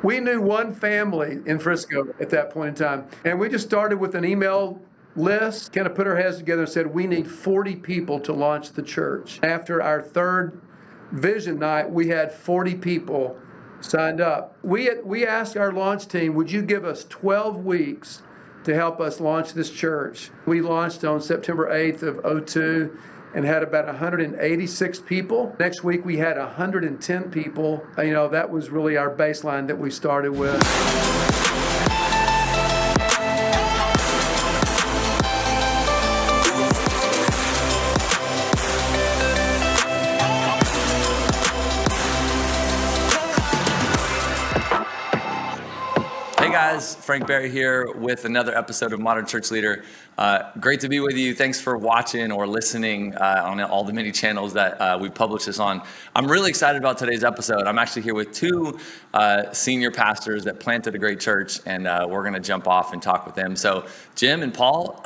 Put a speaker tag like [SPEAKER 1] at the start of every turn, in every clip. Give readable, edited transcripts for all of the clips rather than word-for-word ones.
[SPEAKER 1] We knew one family in Frisco at that point in time, and we just started with an email list, kind of put our heads together and said, we need 40 people to launch the church. After our third vision night, we had 40 people signed up. We asked our launch team, would you give us 12 weeks to help us launch this church? We launched on September 8th of '02 and had about 186 people. Next week we had 110 people. That was really our baseline that we started with.
[SPEAKER 2] Hey guys, Frank Barry here with another episode of Modern Church Leader. Great to be with you. Thanks for watching or listening on all the many channels that we publish this on. I'm really excited about today's episode. I'm actually here with two senior pastors that planted a great church, and we're going to jump off and talk with them. So Jim and Paul,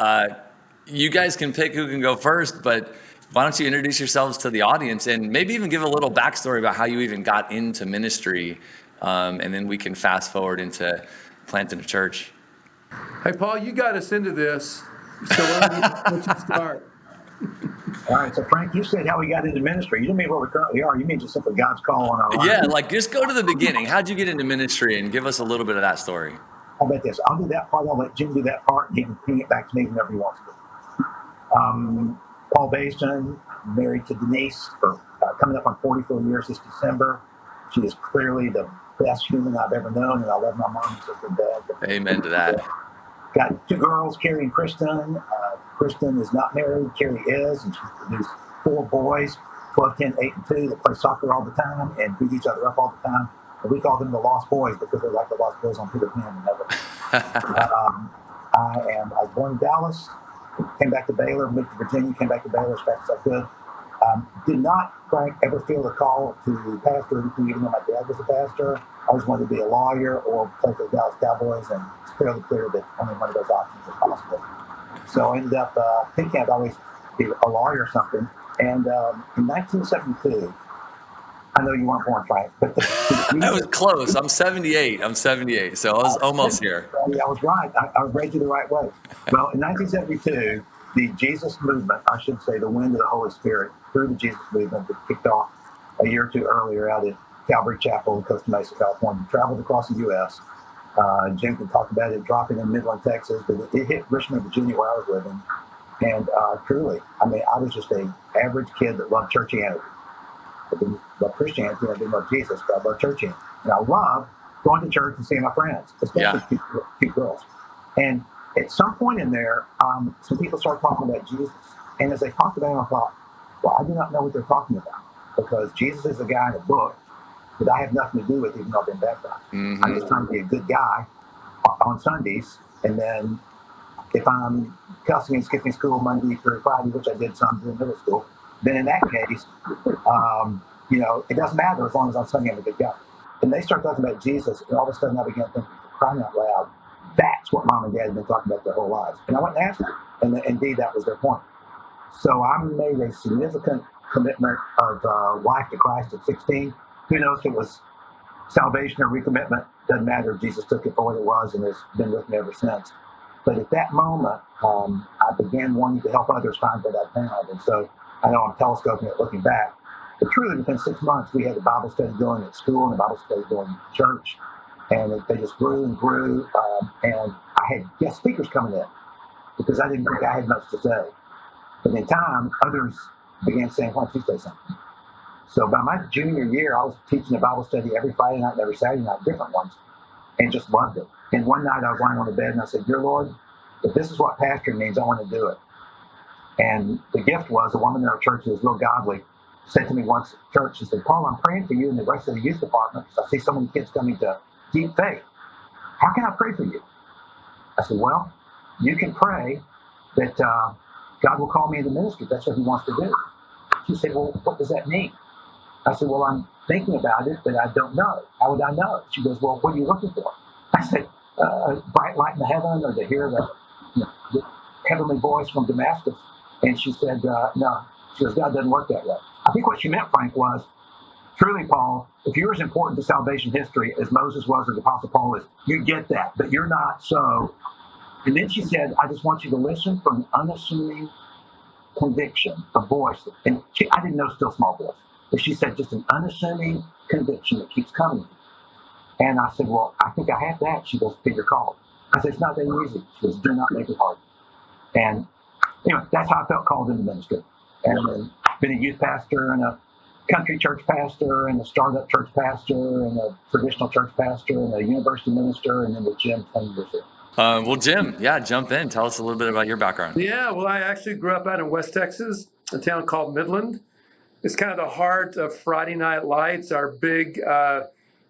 [SPEAKER 2] you guys can pick who can go first, but why don't you introduce yourselves to the audience and maybe even give a little backstory about how you even got into ministry, and then we can fast forward into planting a church.
[SPEAKER 1] Hey, Paul, you got us into this, so why don't you start?
[SPEAKER 3] All right, so Frank, you said how we got into ministry. You don't mean where we currently are. You mean just simply God's call on our life.
[SPEAKER 2] Yeah, just go to the beginning. How'd you get into ministry, and give us a little bit of that story?
[SPEAKER 3] How about this? I'll do that part. I'll let Jim do that part, and he can bring it back to me whenever he wants to. Paul Basden, married to Denise for coming up on 44 years this December. She is clearly the best human I've ever known, and I love my mom and sister and dad.
[SPEAKER 2] Amen to that.
[SPEAKER 3] Got two girls, Carrie and Kristen. Kristen is not married, Carrie is, and she's produced 4 boys, 12, 10, 8, and 2, that play soccer all the time and beat each other up all the time. And we call them the Lost Boys because they're like the Lost Boys on Peter Pan and Never. I was born in Dallas, came back to Baylor, moved to Virginia, came back to Baylor as fast as I could. Did not, Frank, ever feel the call to pastor, even though my dad was a pastor. I always wanted to be a lawyer or play for the Dallas Cowboys, and it's fairly clear that only one of those options was possible. So I ended up thinking I'd always be a lawyer or something. And in 1972, I know you weren't born, Frank, but
[SPEAKER 2] I was close. I'm 78, so I was almost here.
[SPEAKER 3] I was right. I read you the right way. Well, in 1972, the Jesus movement, I should say the wind of the Holy Spirit, through the Jesus movement that kicked off a year or two earlier out at Calvary Chapel in Costa Mesa, California, traveled across the U.S. Jim can talk about it dropping in Midland, Texas, but it hit Richmond, Virginia, where I was living. And truly, I was just an average kid that loved churchianity. I didn't love Christianity, I didn't love Jesus, but I loved churchianity. And I loved going to church and seeing my friends, especially cute girls. And at some point in there, some people started talking about Jesus. And as they talked about him, I thought, well, I do not know what they're talking about, because Jesus is a guy in a book that I have nothing to do with, even though I've been baptized.
[SPEAKER 2] Mm-hmm.
[SPEAKER 3] I'm just trying to be a good guy on Sundays, and then if I'm cussing and skipping school Monday through Friday, which I did some during middle school, then in that case, it doesn't matter as long as on Sunday I'm a good guy. And they start talking about Jesus, and all of a sudden I began thinking, crying out loud, that's what mom and dad have been talking about their whole lives. And I went and asked them, and indeed that was their point. So I made a significant commitment of life to Christ at 16. Who knows if it was salvation or recommitment? Doesn't matter. Jesus took it for what it was and has been with me ever since. But at that moment, I began wanting to help others find what I found. And so I know I'm telescoping it looking back, but truly within 6 months, we had a Bible study going at school and a Bible study going at church. And they just grew and grew. And I had guest speakers coming in because I didn't think I had much to say. But in time, others began saying, why don't you say something? So by my junior year, I was teaching a Bible study every Friday night and every Saturday night, different ones, and just loved it. And one night I was lying on the bed and I said, dear Lord, if this is what pastoring means, I want to do it. And the gift was a woman in our church who was real godly said to me once at church, she said, Paul, I'm praying for you and the rest of the youth department. I see so many kids coming to deep faith. How can I pray for you? I said, well, you can pray that God will call me into ministry. That's what he wants to do. She said, well, what does that mean? I said, well, I'm thinking about it, but I don't know. How would I know? She goes, well, what are you looking for? I said, a bright light in the heaven, or to hear the heavenly voice from Damascus. And she said, no. She goes, God doesn't work that way. I think what she meant, Frank, was truly, Paul, if you're as important to salvation history as Moses was or the Apostle Paul is, you get that, but you're not so. And then she said, I just want you to listen for an unassuming conviction, a voice. And I didn't know still small voice, but she said, just an unassuming conviction that keeps coming. And I said, well, I think I have that. She goes, Peter called. I said, it's not that easy. She goes, do not make it hard. And anyway, that's how I felt called into ministry. And then been a youth pastor and a country church pastor and a startup church pastor and a traditional church pastor and a university minister, and then with Jim 20 years ago.
[SPEAKER 2] Well, Jim, yeah, jump in. Tell us a little bit about your background.
[SPEAKER 1] Yeah, well, I actually grew up out in West Texas, a town called Midland. It's kind of the heart of Friday Night Lights. Our big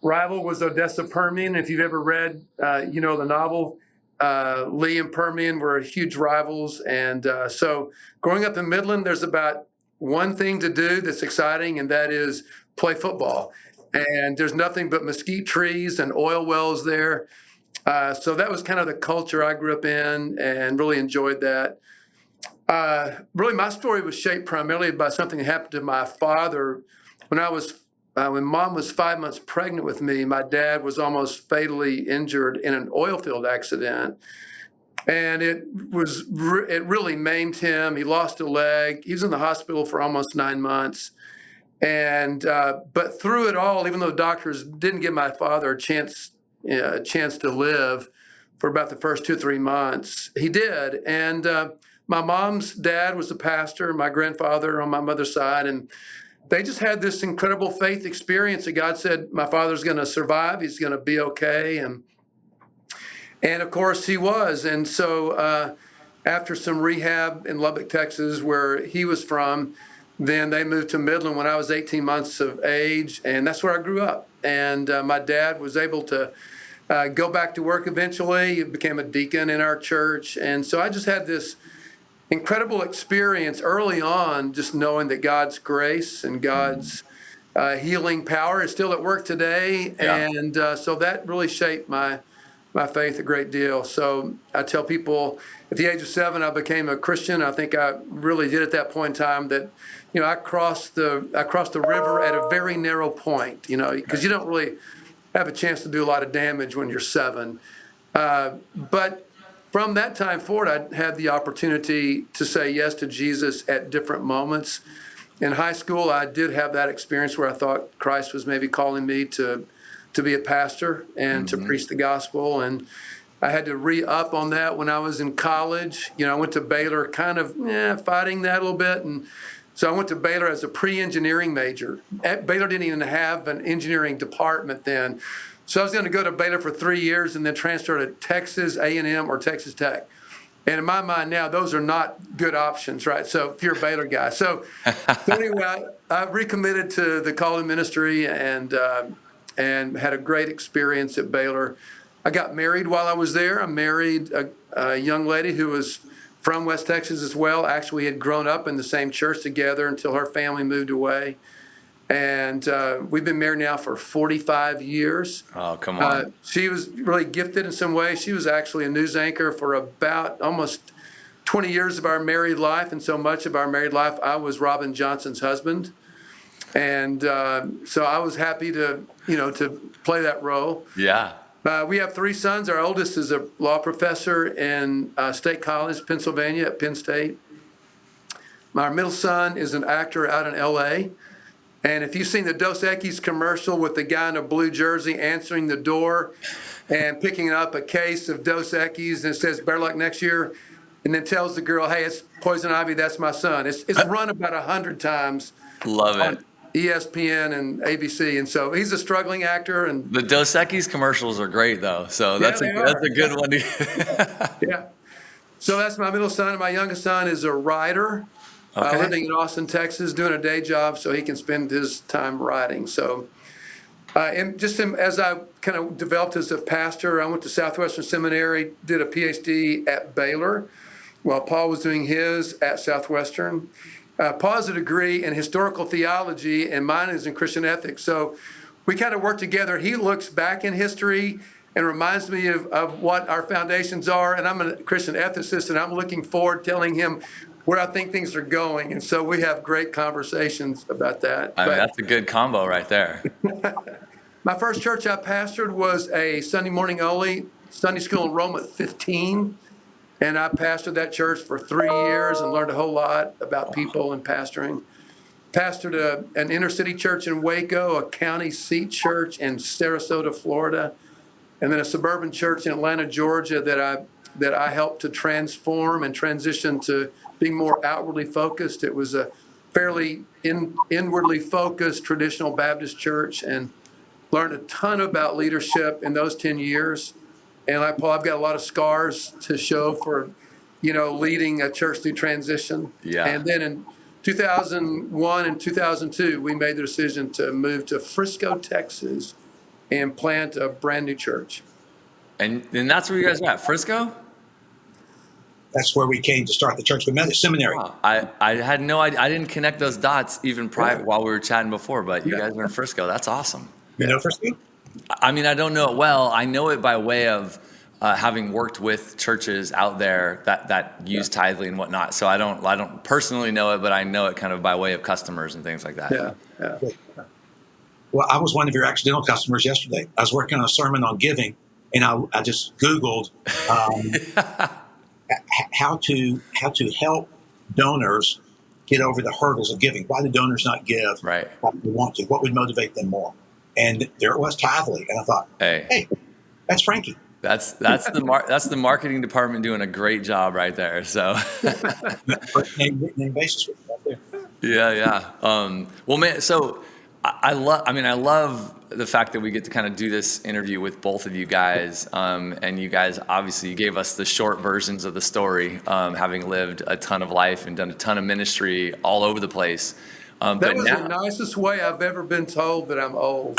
[SPEAKER 1] rival was Odessa Permian. If you've ever read, the novel, Lee and Permian were huge rivals. And so growing up in Midland, there's about one thing to do that's exciting, and that is play football. And there's nothing but mesquite trees and oil wells there. So that was kind of the culture I grew up in and really enjoyed that. Really, my story was shaped primarily by something that happened to my father when Mom was 5 months pregnant with me. My dad was almost fatally injured in an oil field accident, and it really maimed him. He lost a leg. He was in the hospital for almost 9 months, and but through it all, even though the doctors didn't give my father a chance to live for about the first 2 or 3 months, he did. And my mom's dad was a pastor, my grandfather on my mother's side, and they just had this incredible faith experience that God said, my father's going to survive, he's going to be okay. And of course he was. And so after some rehab in Lubbock, Texas, where he was from, then they moved to Midland when I was 18 months of age, and that's where I grew up. And my dad was able to go back to work eventually. He became a deacon in our church. And so I just had this incredible experience early on, just knowing that God's grace and God's healing power is still at work today. Yeah. And so that really shaped my faith a great deal. So I tell people at the age of 7, I became a Christian. I think I really did at that point in time that, I crossed the river at a very narrow point, because you don't really have a chance to do a lot of damage when you're 7. But from that time forward, I had the opportunity to say yes to Jesus at different moments. In high school, I did have that experience where I thought Christ was maybe calling me to be a pastor and to preach the gospel. And I had to re-up on that when I was in college. I went to Baylor kind of fighting that a little bit. And so I went to Baylor as a pre-engineering major. Baylor didn't even have an engineering department then. So I was going to go to Baylor for 3 years and then transfer to Texas A&M or Texas Tech. And in my mind now, those are not good options, right? So if you're a Baylor guy. So anyway, I recommitted to the call to ministry and had a great experience at Baylor. I got married while I was there. I married a young lady who was from West Texas as well. Actually, we had grown up in the same church together until her family moved away. And we've been married now for 45 years.
[SPEAKER 2] Oh, come on.
[SPEAKER 1] She was really gifted in some ways. She was actually a news anchor for about almost 20 years of our married life. And so much of our married life, I was Robin Johnson's husband. And so I was happy to play that role.
[SPEAKER 2] Yeah.
[SPEAKER 1] We have 3 sons. Our oldest is a law professor in State College, Pennsylvania, at Penn State. My middle son is an actor out in L.A., and if you've seen the Dos Equis commercial with the guy in a blue jersey answering the door and picking up a case of Dos Equis and it says, better luck next year, and then tells the girl, hey, it's poison ivy, that's my son. It's run about 100 times.
[SPEAKER 2] Love it.
[SPEAKER 1] ESPN and ABC, and so he's a struggling actor. And
[SPEAKER 2] the Dos Equis commercials are great, though, so that's a good one.
[SPEAKER 1] Yeah. So that's my middle son. My youngest son is a writer.
[SPEAKER 2] Okay.
[SPEAKER 1] Living in Austin, Texas, doing a day job so he can spend his time writing. So, and just as I kind of developed as a pastor, I went to Southwestern Seminary, did a PhD at Baylor, while Paul was doing his at Southwestern. Paul has a degree in historical theology, and mine is in Christian ethics. So we kind of work together. He looks back in history and reminds me of what our foundations are. And I'm a Christian ethicist, and I'm looking forward telling him where I think things are going. And so we have great conversations about that.
[SPEAKER 2] I mean,
[SPEAKER 1] But
[SPEAKER 2] that's a good combo right there.
[SPEAKER 1] my first church I pastored was a Sunday morning only Sunday school enrollment 15. And I pastored that church for 3 years and learned a whole lot about people and pastoring. Pastored an inner city church in Waco, a county seat church in Sarasota, Florida, and then a suburban church in Atlanta, Georgia that I helped to transform and transition to being more outwardly focused. It was a fairly inwardly focused traditional Baptist church, and learned a ton about leadership in those 10 years. And Paul, I've got a lot of scars to show for, leading a church through transition.
[SPEAKER 2] Yeah.
[SPEAKER 1] And then in 2001 and 2002, we made the decision to move to Frisco, Texas, and plant a brand new church.
[SPEAKER 2] And that's where you guys are at, Frisco?
[SPEAKER 3] That's where we came to start the church. We met at seminary.
[SPEAKER 2] Wow. I had no idea. I didn't connect those dots even while we were chatting before, but you guys are in Frisco. That's awesome.
[SPEAKER 3] You know Frisco?
[SPEAKER 2] I mean, I don't know it well. I know it by way of having worked with churches out there that use Tithely and whatnot. So I don't personally know it, but I know it kind of by way of customers and things like that.
[SPEAKER 1] Yeah.
[SPEAKER 3] Well, I was one of your accidental customers yesterday. I was working on a sermon on giving, and I just Googled how to help donors get over the hurdles of giving. Why do donors not give?
[SPEAKER 2] Right.
[SPEAKER 3] What they want to? What would motivate them more? And there it was, Tithely, and I thought, hey, that's Frankie.
[SPEAKER 2] That's the marketing department doing a great job right there. So,
[SPEAKER 3] name basis right there.
[SPEAKER 2] Yeah. Well, man, so I love the fact that we get to kind of do this interview with both of you guys. And you guys, obviously, you gave us the short versions of the story, having lived a ton of life and done a ton of ministry all over the place.
[SPEAKER 1] That was the nicest way I've ever been told that I'm old.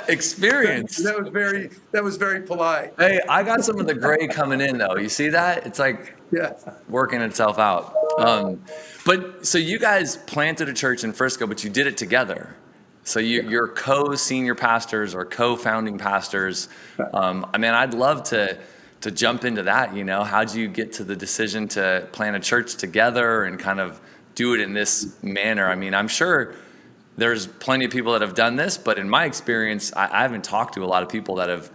[SPEAKER 2] Experience.
[SPEAKER 1] That was very polite.
[SPEAKER 2] Hey, I got some of the gray coming in though. You see that? It's like working itself out. But so you guys planted a church in Frisco, but you did it together. So you're co-senior pastors or co-founding pastors. I mean, I'd love to jump into that. How'd you get to the decision to plant a church together and kind of do it in this manner? I mean, I'm sure there's plenty of people that have done this, but in my experience, I haven't talked to a lot of people that have,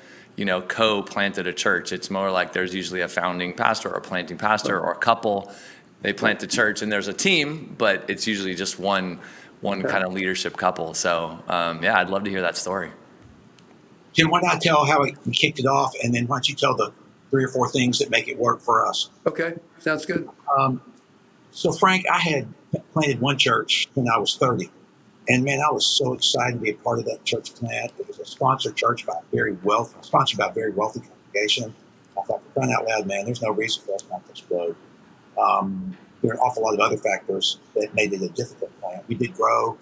[SPEAKER 2] co-planted a church. It's more like there's usually a founding pastor or a planting pastor or a couple. They plant the church and there's a team, but it's usually just one kind of leadership couple. So, I'd love to hear that story.
[SPEAKER 3] Jim, why don't I tell how we kicked it off, and then why don't you tell the 3 or 4 things that make it work for us?
[SPEAKER 1] Okay, sounds good.
[SPEAKER 3] So, Frank, I had planted one church when I was 30. And, man, I was so excited to be a part of that church plant. It was a sponsored church by a very wealthy congregation. I thought, for crying out loud, man, there's no reason for us not to explode. There are an awful lot of other factors that made it a difficult plant. We did grow.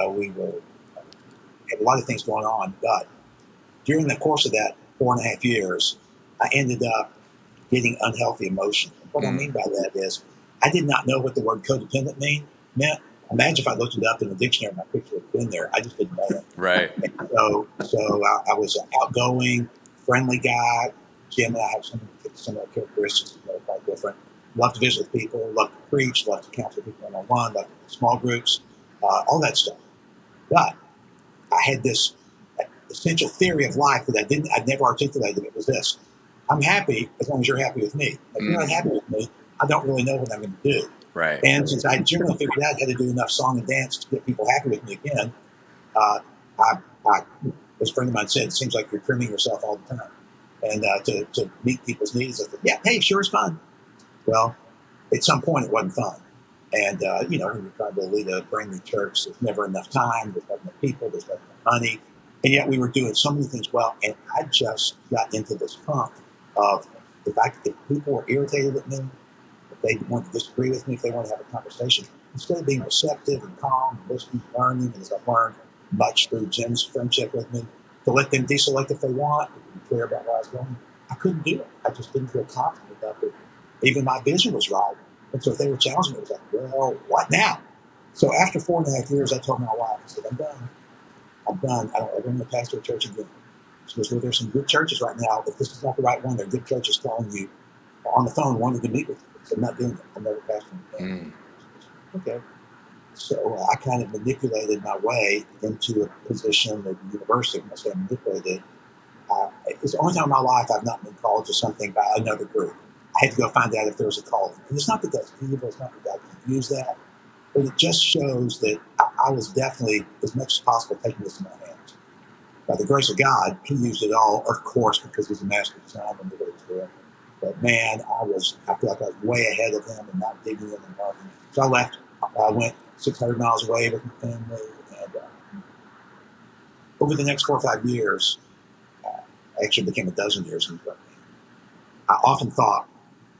[SPEAKER 3] We had a lot of things going on. But during the course of that 4.5 years, I ended up getting unhealthy emotions. What I mean by that is I did not know what the word codependent meant. Imagine if I looked it up in the dictionary, my picture would have been there. I just didn't know it.
[SPEAKER 2] Right.
[SPEAKER 3] So I was an outgoing, friendly guy. Jim and I have some similar characteristics that are quite different. Love to visit with people, love to preach, love to counsel people one-on-one, love small groups, all that stuff. But I had this essential theory of life that I'd never articulated. It was this: I'm happy as long as you're happy with me. If you're not happy with me, I don't really know what I'm going to do.
[SPEAKER 2] Right.
[SPEAKER 3] And since I generally figured out how to do enough song and dance to get people happy with me again, as a friend of mine said, it seems like you're trimming yourself all the time. And to meet people's needs, I thought, hey, sure, it's fun. Well, at some point, it wasn't fun. And, when you're trying to lead a brand new church, there's never enough time, there's never enough people, there's never enough money. And yet we were doing so many things well. And I just got into this funk of the fact that if people were irritated at me, if they want to disagree with me, if they want to have a conversation, instead of being receptive and calm and listening, learning, and as I've learned much through Jim's friendship with me, to let them deselect if they want, to be clear about where I was going, I couldn't do it. I just didn't feel confident enough that even my vision was right. And so if they were challenging me, it was like, well, what now? So after 4.5 years, I told my wife, I said, I'm done. I don't want to pastor a church again. She goes, well, there's some good churches right now. If this is not the right one, there are good churches calling you on the phone wanting to meet with you. So I'm not doing it. I'm never pastoring. Okay. So I kind of manipulated my way into a position at the university. When I say manipulated, it's the only time in my life I've not been called to something by another group. I had to go find out if there was a calling. And it's not that that's evil. It's not that God can use that. But it just shows that I was definitely, as much as possible, taking this in my hands. By the grace of God, he used it all, of course, because he's a master designer and knew what he was doing. But man, I feel like I was way ahead of him and not digging in and learning. So I left. I went 600 miles away with my family. And over the next 4 or 5 years, actually became a dozen years in the program, I often thought,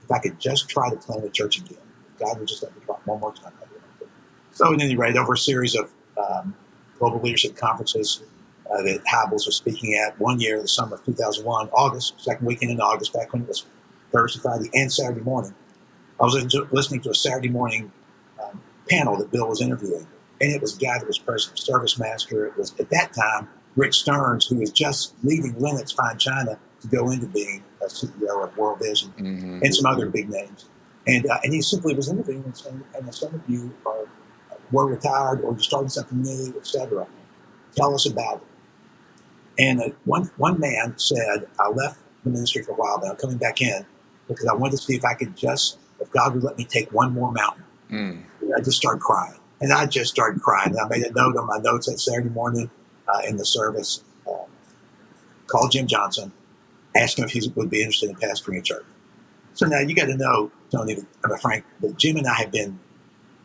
[SPEAKER 3] if I could just try to plant a church again, if God would just let me try one more time, I'd do it. So at any rate, over a series of global leadership conferences that Hybels was speaking at, one year, the summer of 2001, August, second weekend in August, back when it was Thursday, Friday, and Saturday morning, I was listening to a Saturday morning panel that Bill was interviewing, and it was a guy that was president, service master. It was, at that time, Rich Stearns, who was just leaving Linux Fine China to go into being a CEO of World Vision, and some other big names. And he simply was interviewing and saying, and some of you were retired or you're starting something new, etc. Tell us about it. And one man said, I left the ministry for a while, but I'm coming back in because I wanted to see if God would let me take one more mountain. I just started crying. And I just started crying. And I made a note on my notes that Saturday morning in the service, called Jim Johnson, asked him if he would be interested in pastoring a church. So now you got to know, Tony, Frank, that Jim and I have been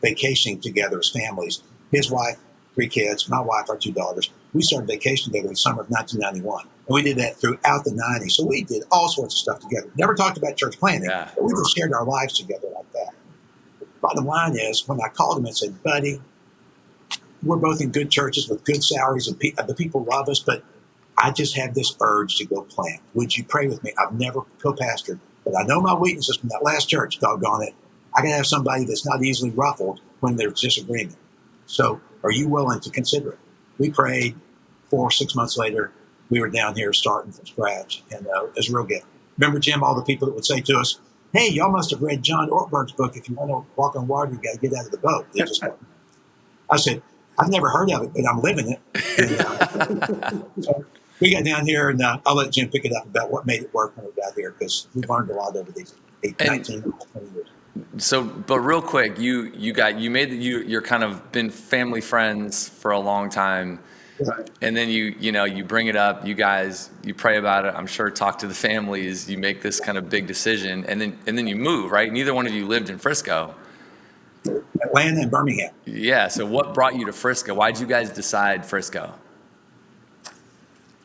[SPEAKER 3] vacationing together as families. His wife, 3 kids, my wife, our 2 daughters. We started vacationing together in the summer of 1991. And we did that throughout the 90s. So we did all sorts of stuff together. Never talked about church planting, but we just shared our lives together like that. Bottom line is, when I called him and said, buddy, we're both in good churches with good salaries and the people love us, but I just have this urge to go plant. Would you pray with me? I've never co-pastored, but I know my weaknesses from that last church, doggone it. I got to have somebody that's not easily ruffled when there's disagreement. So are you willing to consider it? We prayed. 4 or 6 months later, we were down here starting from scratch, and it was real good. Remember, Jim, all the people that would say to us, hey, y'all must have read John Ortberg's book. If you want to walk on water, you got to get out of the boat. I said, I've never heard of it, but I'm living it. And, so we got down here, and I'll let Jim pick it up about what made it work when we got here, because we learned a lot over these 19, 20 years.
[SPEAKER 2] So, but real quick, you're kind of been family friends for a long time.
[SPEAKER 1] Right.
[SPEAKER 2] And then you bring it up, you guys, you pray about it, I'm sure talk to the families, you make this kind of big decision, and then you move, right? Neither one of you lived in Frisco.
[SPEAKER 3] Atlanta and Birmingham.
[SPEAKER 2] Yeah, so what brought you to Frisco? Why'd you guys decide Frisco?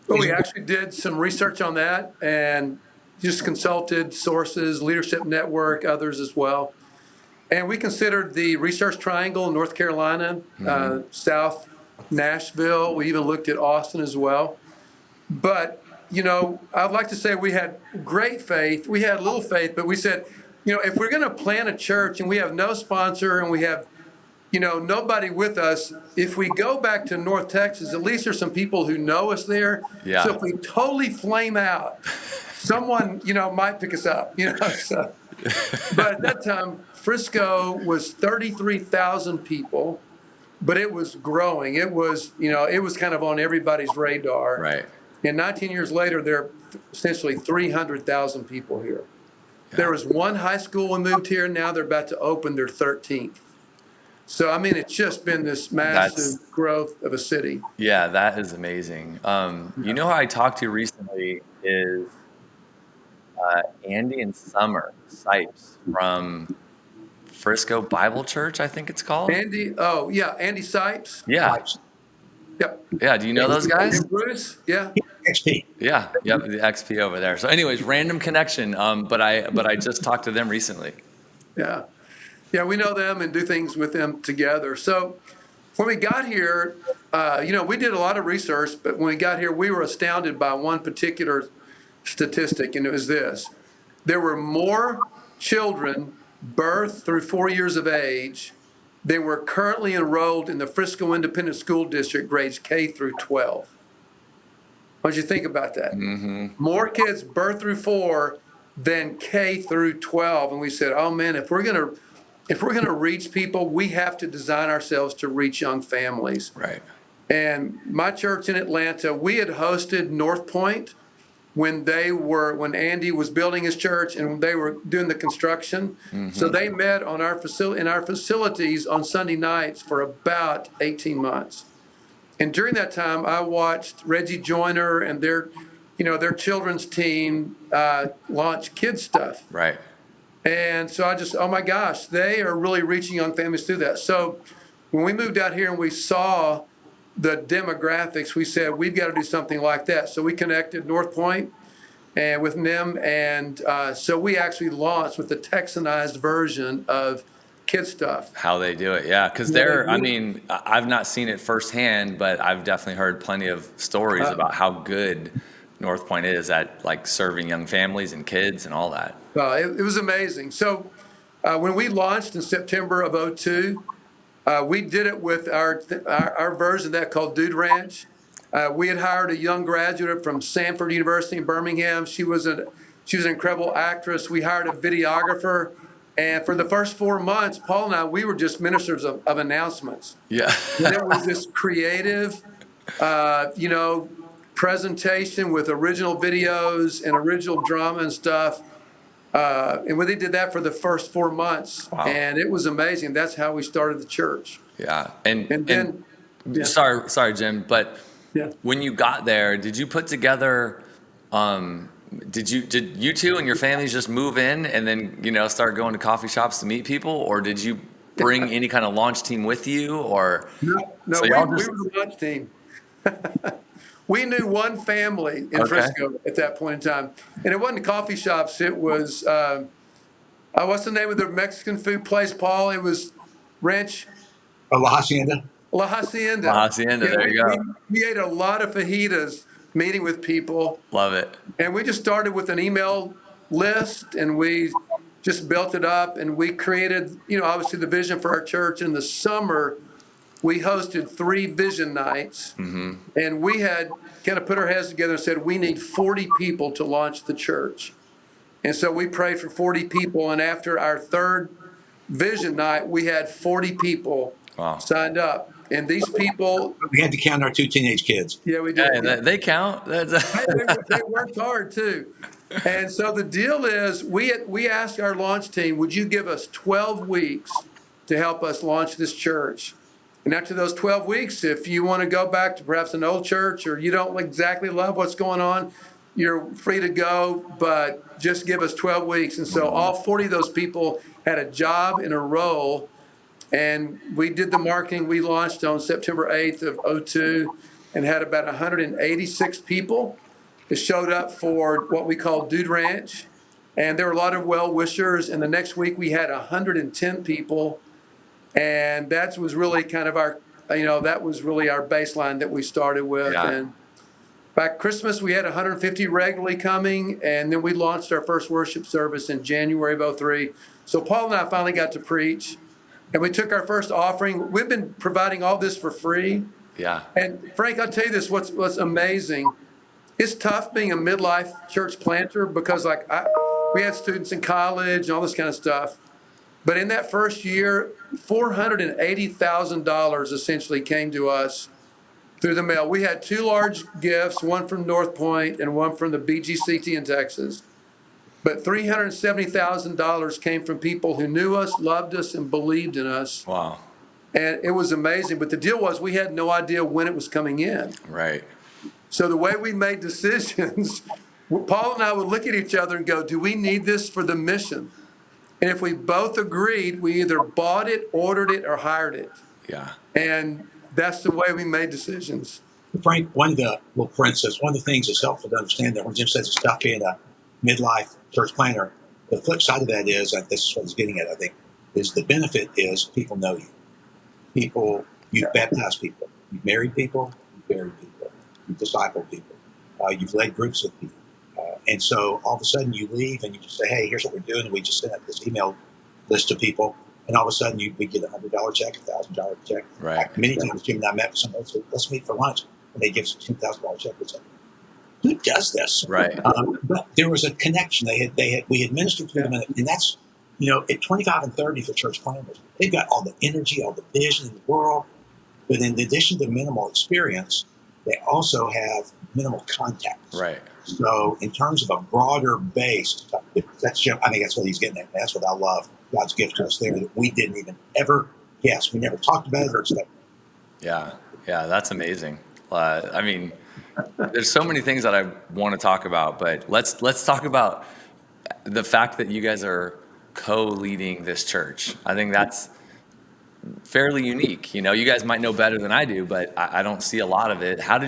[SPEAKER 1] Well, we actually did some research on that and just consulted sources, Leadership Network, others as well. And we considered the Research Triangle, North Carolina, South Nashville. We even looked at Austin as well. But, I'd like to say we had great faith. We had little faith, but we said, if we're going to plant a church and we have no sponsor and we have, nobody with us, if we go back to North Texas, at least there's some people who know us there.
[SPEAKER 2] Yeah.
[SPEAKER 1] So if we totally flame out, someone, might pick us up, so. But at that time, Frisco was 33,000 people, but it was growing. It was, it was kind of on everybody's radar.
[SPEAKER 2] Right.
[SPEAKER 1] And 19 years later, there are essentially 300,000 people here. Yeah. There was one high school when moved here. Now they're about to open their 13th. So, it's just been this massive growth of a city.
[SPEAKER 2] Yeah, that is amazing. Who I talked to recently is Andy and Summer Sipes from Frisco Bible Church, I think it's called.
[SPEAKER 1] Andy Sipes.
[SPEAKER 2] Yeah.
[SPEAKER 1] Yep.
[SPEAKER 2] Yeah, do you know those guys?
[SPEAKER 1] And Bruce, yeah.
[SPEAKER 3] XP.
[SPEAKER 2] Yeah, yep, the XP over there. So anyways, random connection, but I just talked to them recently.
[SPEAKER 1] Yeah. Yeah, we know them and do things with them together. So when we got here, we did a lot of research, but when we got here, we were astounded by one particular statistic, and it was this. There were more children birthed through 4 years of age than were currently enrolled in the Frisco Independent School District grades K through 12. What did you think about that?
[SPEAKER 2] Mm-hmm.
[SPEAKER 1] More kids birthed through 4 than K through 12. And we said, oh man, if we're gonna reach people, we have to design ourselves to reach young families.
[SPEAKER 2] Right.
[SPEAKER 1] And my church in Atlanta, we had hosted North Point when Andy was building his church and they were doing the construction. So they met in our facilities on Sunday nights for about 18 months. And during that time, I watched Reggie Joyner and their children's team launch kids stuff.
[SPEAKER 2] Right.
[SPEAKER 1] And so oh my gosh, they are really reaching young families through that. So when we moved out here and we saw the demographics, we said, we've got to do something like that. So we connected North Point and with them. And so we actually launched with the Texanized version of kid stuff.
[SPEAKER 2] How they do it, yeah. Because I've not seen it firsthand, but I've definitely heard plenty of stories about how good North Point is at like serving young families and kids and all that.
[SPEAKER 1] It was amazing. So when we launched in September of 2002, we did it with our version of that called Dude Ranch. We had hired a young graduate from Samford University in Birmingham. She was an incredible actress. We hired a videographer. And for the first 4 months, Paul and I, we were just ministers of announcements.
[SPEAKER 2] Yeah.
[SPEAKER 1] And it was this creative, presentation with original videos and original drama and stuff. And we did that for the first 4 months.
[SPEAKER 2] Wow.
[SPEAKER 1] And it was amazing. That's how we started the church.
[SPEAKER 2] Yeah.
[SPEAKER 1] Yeah.
[SPEAKER 2] Sorry, Jim, but
[SPEAKER 1] Yeah.
[SPEAKER 2] when you got there, did you put together, did you two and your families just move in and then, start going to coffee shops to meet people, or did you bring any kind of launch team with you, or?
[SPEAKER 1] No,
[SPEAKER 2] So
[SPEAKER 1] we
[SPEAKER 2] y'all
[SPEAKER 1] were
[SPEAKER 2] just-
[SPEAKER 1] the launch team. We knew one family in Frisco at that point in time. And it wasn't coffee shops. It was, what's the name of the Mexican food place, Paul? It was Ranch
[SPEAKER 3] La Hacienda.
[SPEAKER 1] La Hacienda.
[SPEAKER 2] La Hacienda, there you go.
[SPEAKER 1] We ate a lot of fajitas meeting with people.
[SPEAKER 2] Love it.
[SPEAKER 1] And we just started with an email list, and we just built it up, and we created, obviously the vision for our church. In the summer, we hosted 3 vision nights, and we had kind of put our heads together and said, we need 40 people to launch the church. And so we prayed for 40 people, and after our 3rd vision night, we had 40 people signed up. And these people...
[SPEAKER 3] We had to count our 2 teenage kids.
[SPEAKER 1] Yeah, we did.
[SPEAKER 2] Hey, they count.
[SPEAKER 1] They worked hard, too. And so the deal is, we asked our launch team, would you give us 12 weeks to help us launch this church? And after those 12 weeks, if you want to go back to perhaps an old church or you don't exactly love what's going on, you're free to go, but just give us 12 weeks. And so all 40 of those people had a job and a role. And we did the marketing. We launched on September 8th of 2002 and had about 186 people that showed up for what we call Dude Ranch. And there were a lot of well-wishers. And the next week we had 110 people. And that was really kind of that was really our baseline that we started with.
[SPEAKER 2] Yeah.
[SPEAKER 1] And by Christmas, we had 150 regularly coming. And then we launched our first worship service in January of 2003. So Paul and I finally got to preach. And we took our first offering. We've been providing all this for free.
[SPEAKER 2] Yeah.
[SPEAKER 1] And Frank, I'll tell you this, what's amazing. It's tough being a midlife church planter because we had students in college and all this kind of stuff. But in that first year, $480,000 essentially came to us through the mail. We had 2 large gifts, one from North Point and one from the BGCT in Texas. But $370,000 came from people who knew us, loved us, and believed in us.
[SPEAKER 2] Wow.
[SPEAKER 1] And it was amazing. But the deal was we had no idea when it was coming in.
[SPEAKER 2] Right.
[SPEAKER 1] So the way we made decisions, Paul and I would look at each other and go, do we need this for the mission? And if we both agreed, we either bought it, ordered it, or hired it.
[SPEAKER 2] Yeah.
[SPEAKER 1] And that's the way we made decisions.
[SPEAKER 3] Frank, for instance, one of the things that's helpful to understand that when Jim says it's tough being a midlife church planter, the flip side of that is, and this is what he's getting at, I think, is the benefit is people know you. You've baptized people. You've married people. You've buried people. You've discipled people. You've led groups of people. And so all of a sudden you leave and you just say, hey, here's what we're doing. And we just send out this email list to people. And all of a sudden we get $100 check, $1,000 check.
[SPEAKER 2] Right.
[SPEAKER 3] Many times Jim and I met with somebody and said, let's meet for lunch. And they give us a $2,000 check or something. who does this?
[SPEAKER 2] Right.
[SPEAKER 3] But there was a connection. We had ministered to them, and that's, at 25 and 30 for church planners, they've got all the energy, all the vision in the world. But in addition to minimal experience, they also have minimal contacts.
[SPEAKER 2] Right.
[SPEAKER 3] So in terms of a broader base, that's Jim. I think that's what he's getting at. That's what I love. God's gift to us there that we didn't even ever guess. We never talked about it or expected.
[SPEAKER 2] Yeah, that's amazing. I mean, there's so many things that I want to talk about, but let's talk about the fact that you guys are co-leading this church. I think that's fairly unique. You guys might know better than I do, but I don't see a lot of it. How'd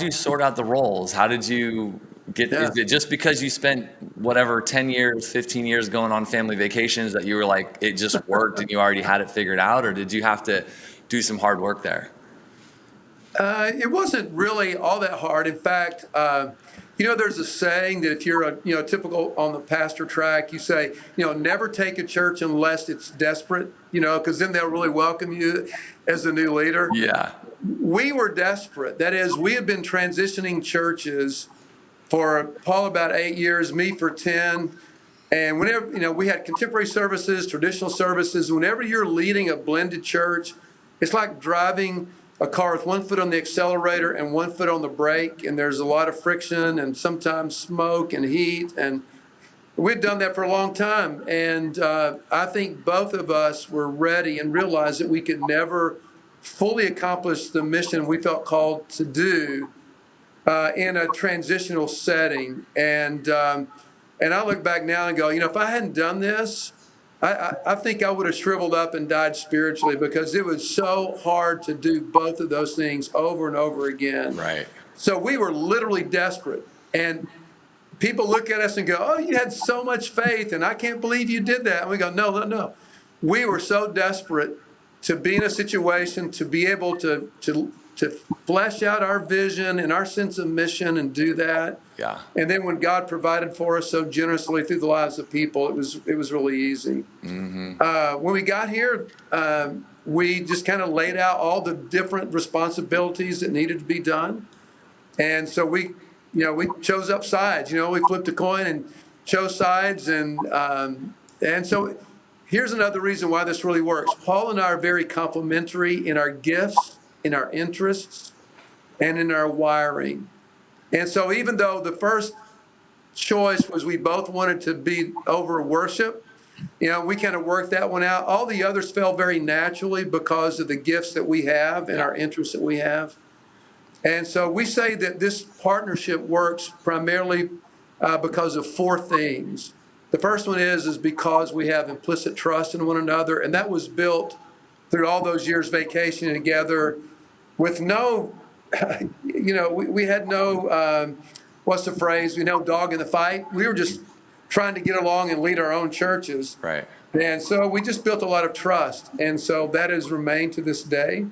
[SPEAKER 2] you sort out the roles? How did you get, is it just because you spent whatever 10 years, 15 years going on family vacations that you were like, it just worked and you already had it figured out? Or did you have to do some hard work there?
[SPEAKER 1] It wasn't really all that hard. In fact, there's a saying that if you're a typical on the pastor track, you say, never take a church unless it's desperate, because then they'll really welcome you as a new leader.
[SPEAKER 2] Yeah.
[SPEAKER 1] We were desperate. That is, we had been transitioning churches for Paul about 8 years, me for 10. And whenever, we had contemporary services, traditional services. Whenever you're leading a blended church, it's like driving a car with one foot on the accelerator and one foot on the brake. And there's a lot of friction and sometimes smoke and heat. And we'd done that for a long time. And I think both of us were ready and realized that we could never fully accomplish the mission we felt called to do in a transitional setting. And I look back now and go, if I hadn't done this, I think I would have shriveled up and died spiritually, because it was so hard to do both of those things over and over again.
[SPEAKER 2] Right.
[SPEAKER 1] So we were literally desperate. And people look at us and go, oh, you had so much faith, and I can't believe you did that. And we go, no. We were so desperate to be in a situation, to be able to flesh out our vision and our sense of mission and do that.
[SPEAKER 2] Yeah.
[SPEAKER 1] And then when God provided for us so generously through the lives of people, it was really easy.
[SPEAKER 2] Mm-hmm.
[SPEAKER 1] When we got here, we just kind of laid out all the different responsibilities that needed to be done. And so we chose up sides. We flipped a coin and chose sides. And so here's another reason why this really works. Paul and I are very complementary in our gifts, in our interests, and in our wiring. And so even though the first choice was we both wanted to be over worship, we kind of worked that one out. All the others fell very naturally because of the gifts that we have and our interests that we have. And so we say that this partnership works primarily because of four things. The first one is because we have implicit trust in one another, and that was built through all those years vacationing together with no, we had no, what's the phrase? No dog in the fight. We were just trying to get along and lead our own churches.
[SPEAKER 2] Right.
[SPEAKER 1] And so we just built a lot of trust. And so that has remained to this day.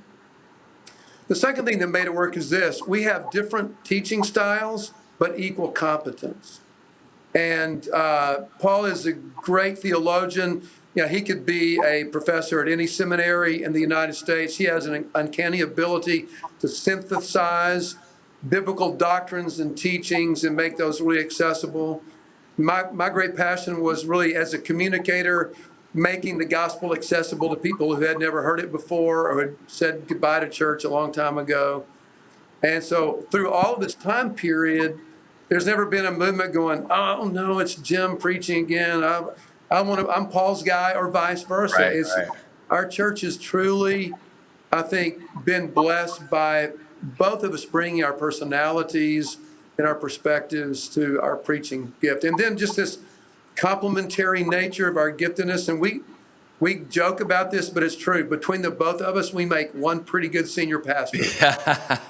[SPEAKER 1] The second thing that made it work is this. We have different teaching styles, but equal competence. And Paul is a great theologian. He could be a professor at any seminary in the United States. He has an uncanny ability to synthesize biblical doctrines and teachings and make those really accessible. My great passion was really, as a communicator, making the gospel accessible to people who had never heard it before or had said goodbye to church a long time ago. And so through all of this time period, there's never been a movement going, oh, no, it's Jim preaching again. I'm Paul's guy, or vice versa.
[SPEAKER 2] Right.
[SPEAKER 1] Our church has truly, I think, been blessed by both of us bringing our personalities and our perspectives to our preaching gift. And then just this complementary nature of our giftedness. And we joke about this, but it's true. Between the both of us, we make one pretty good senior pastor.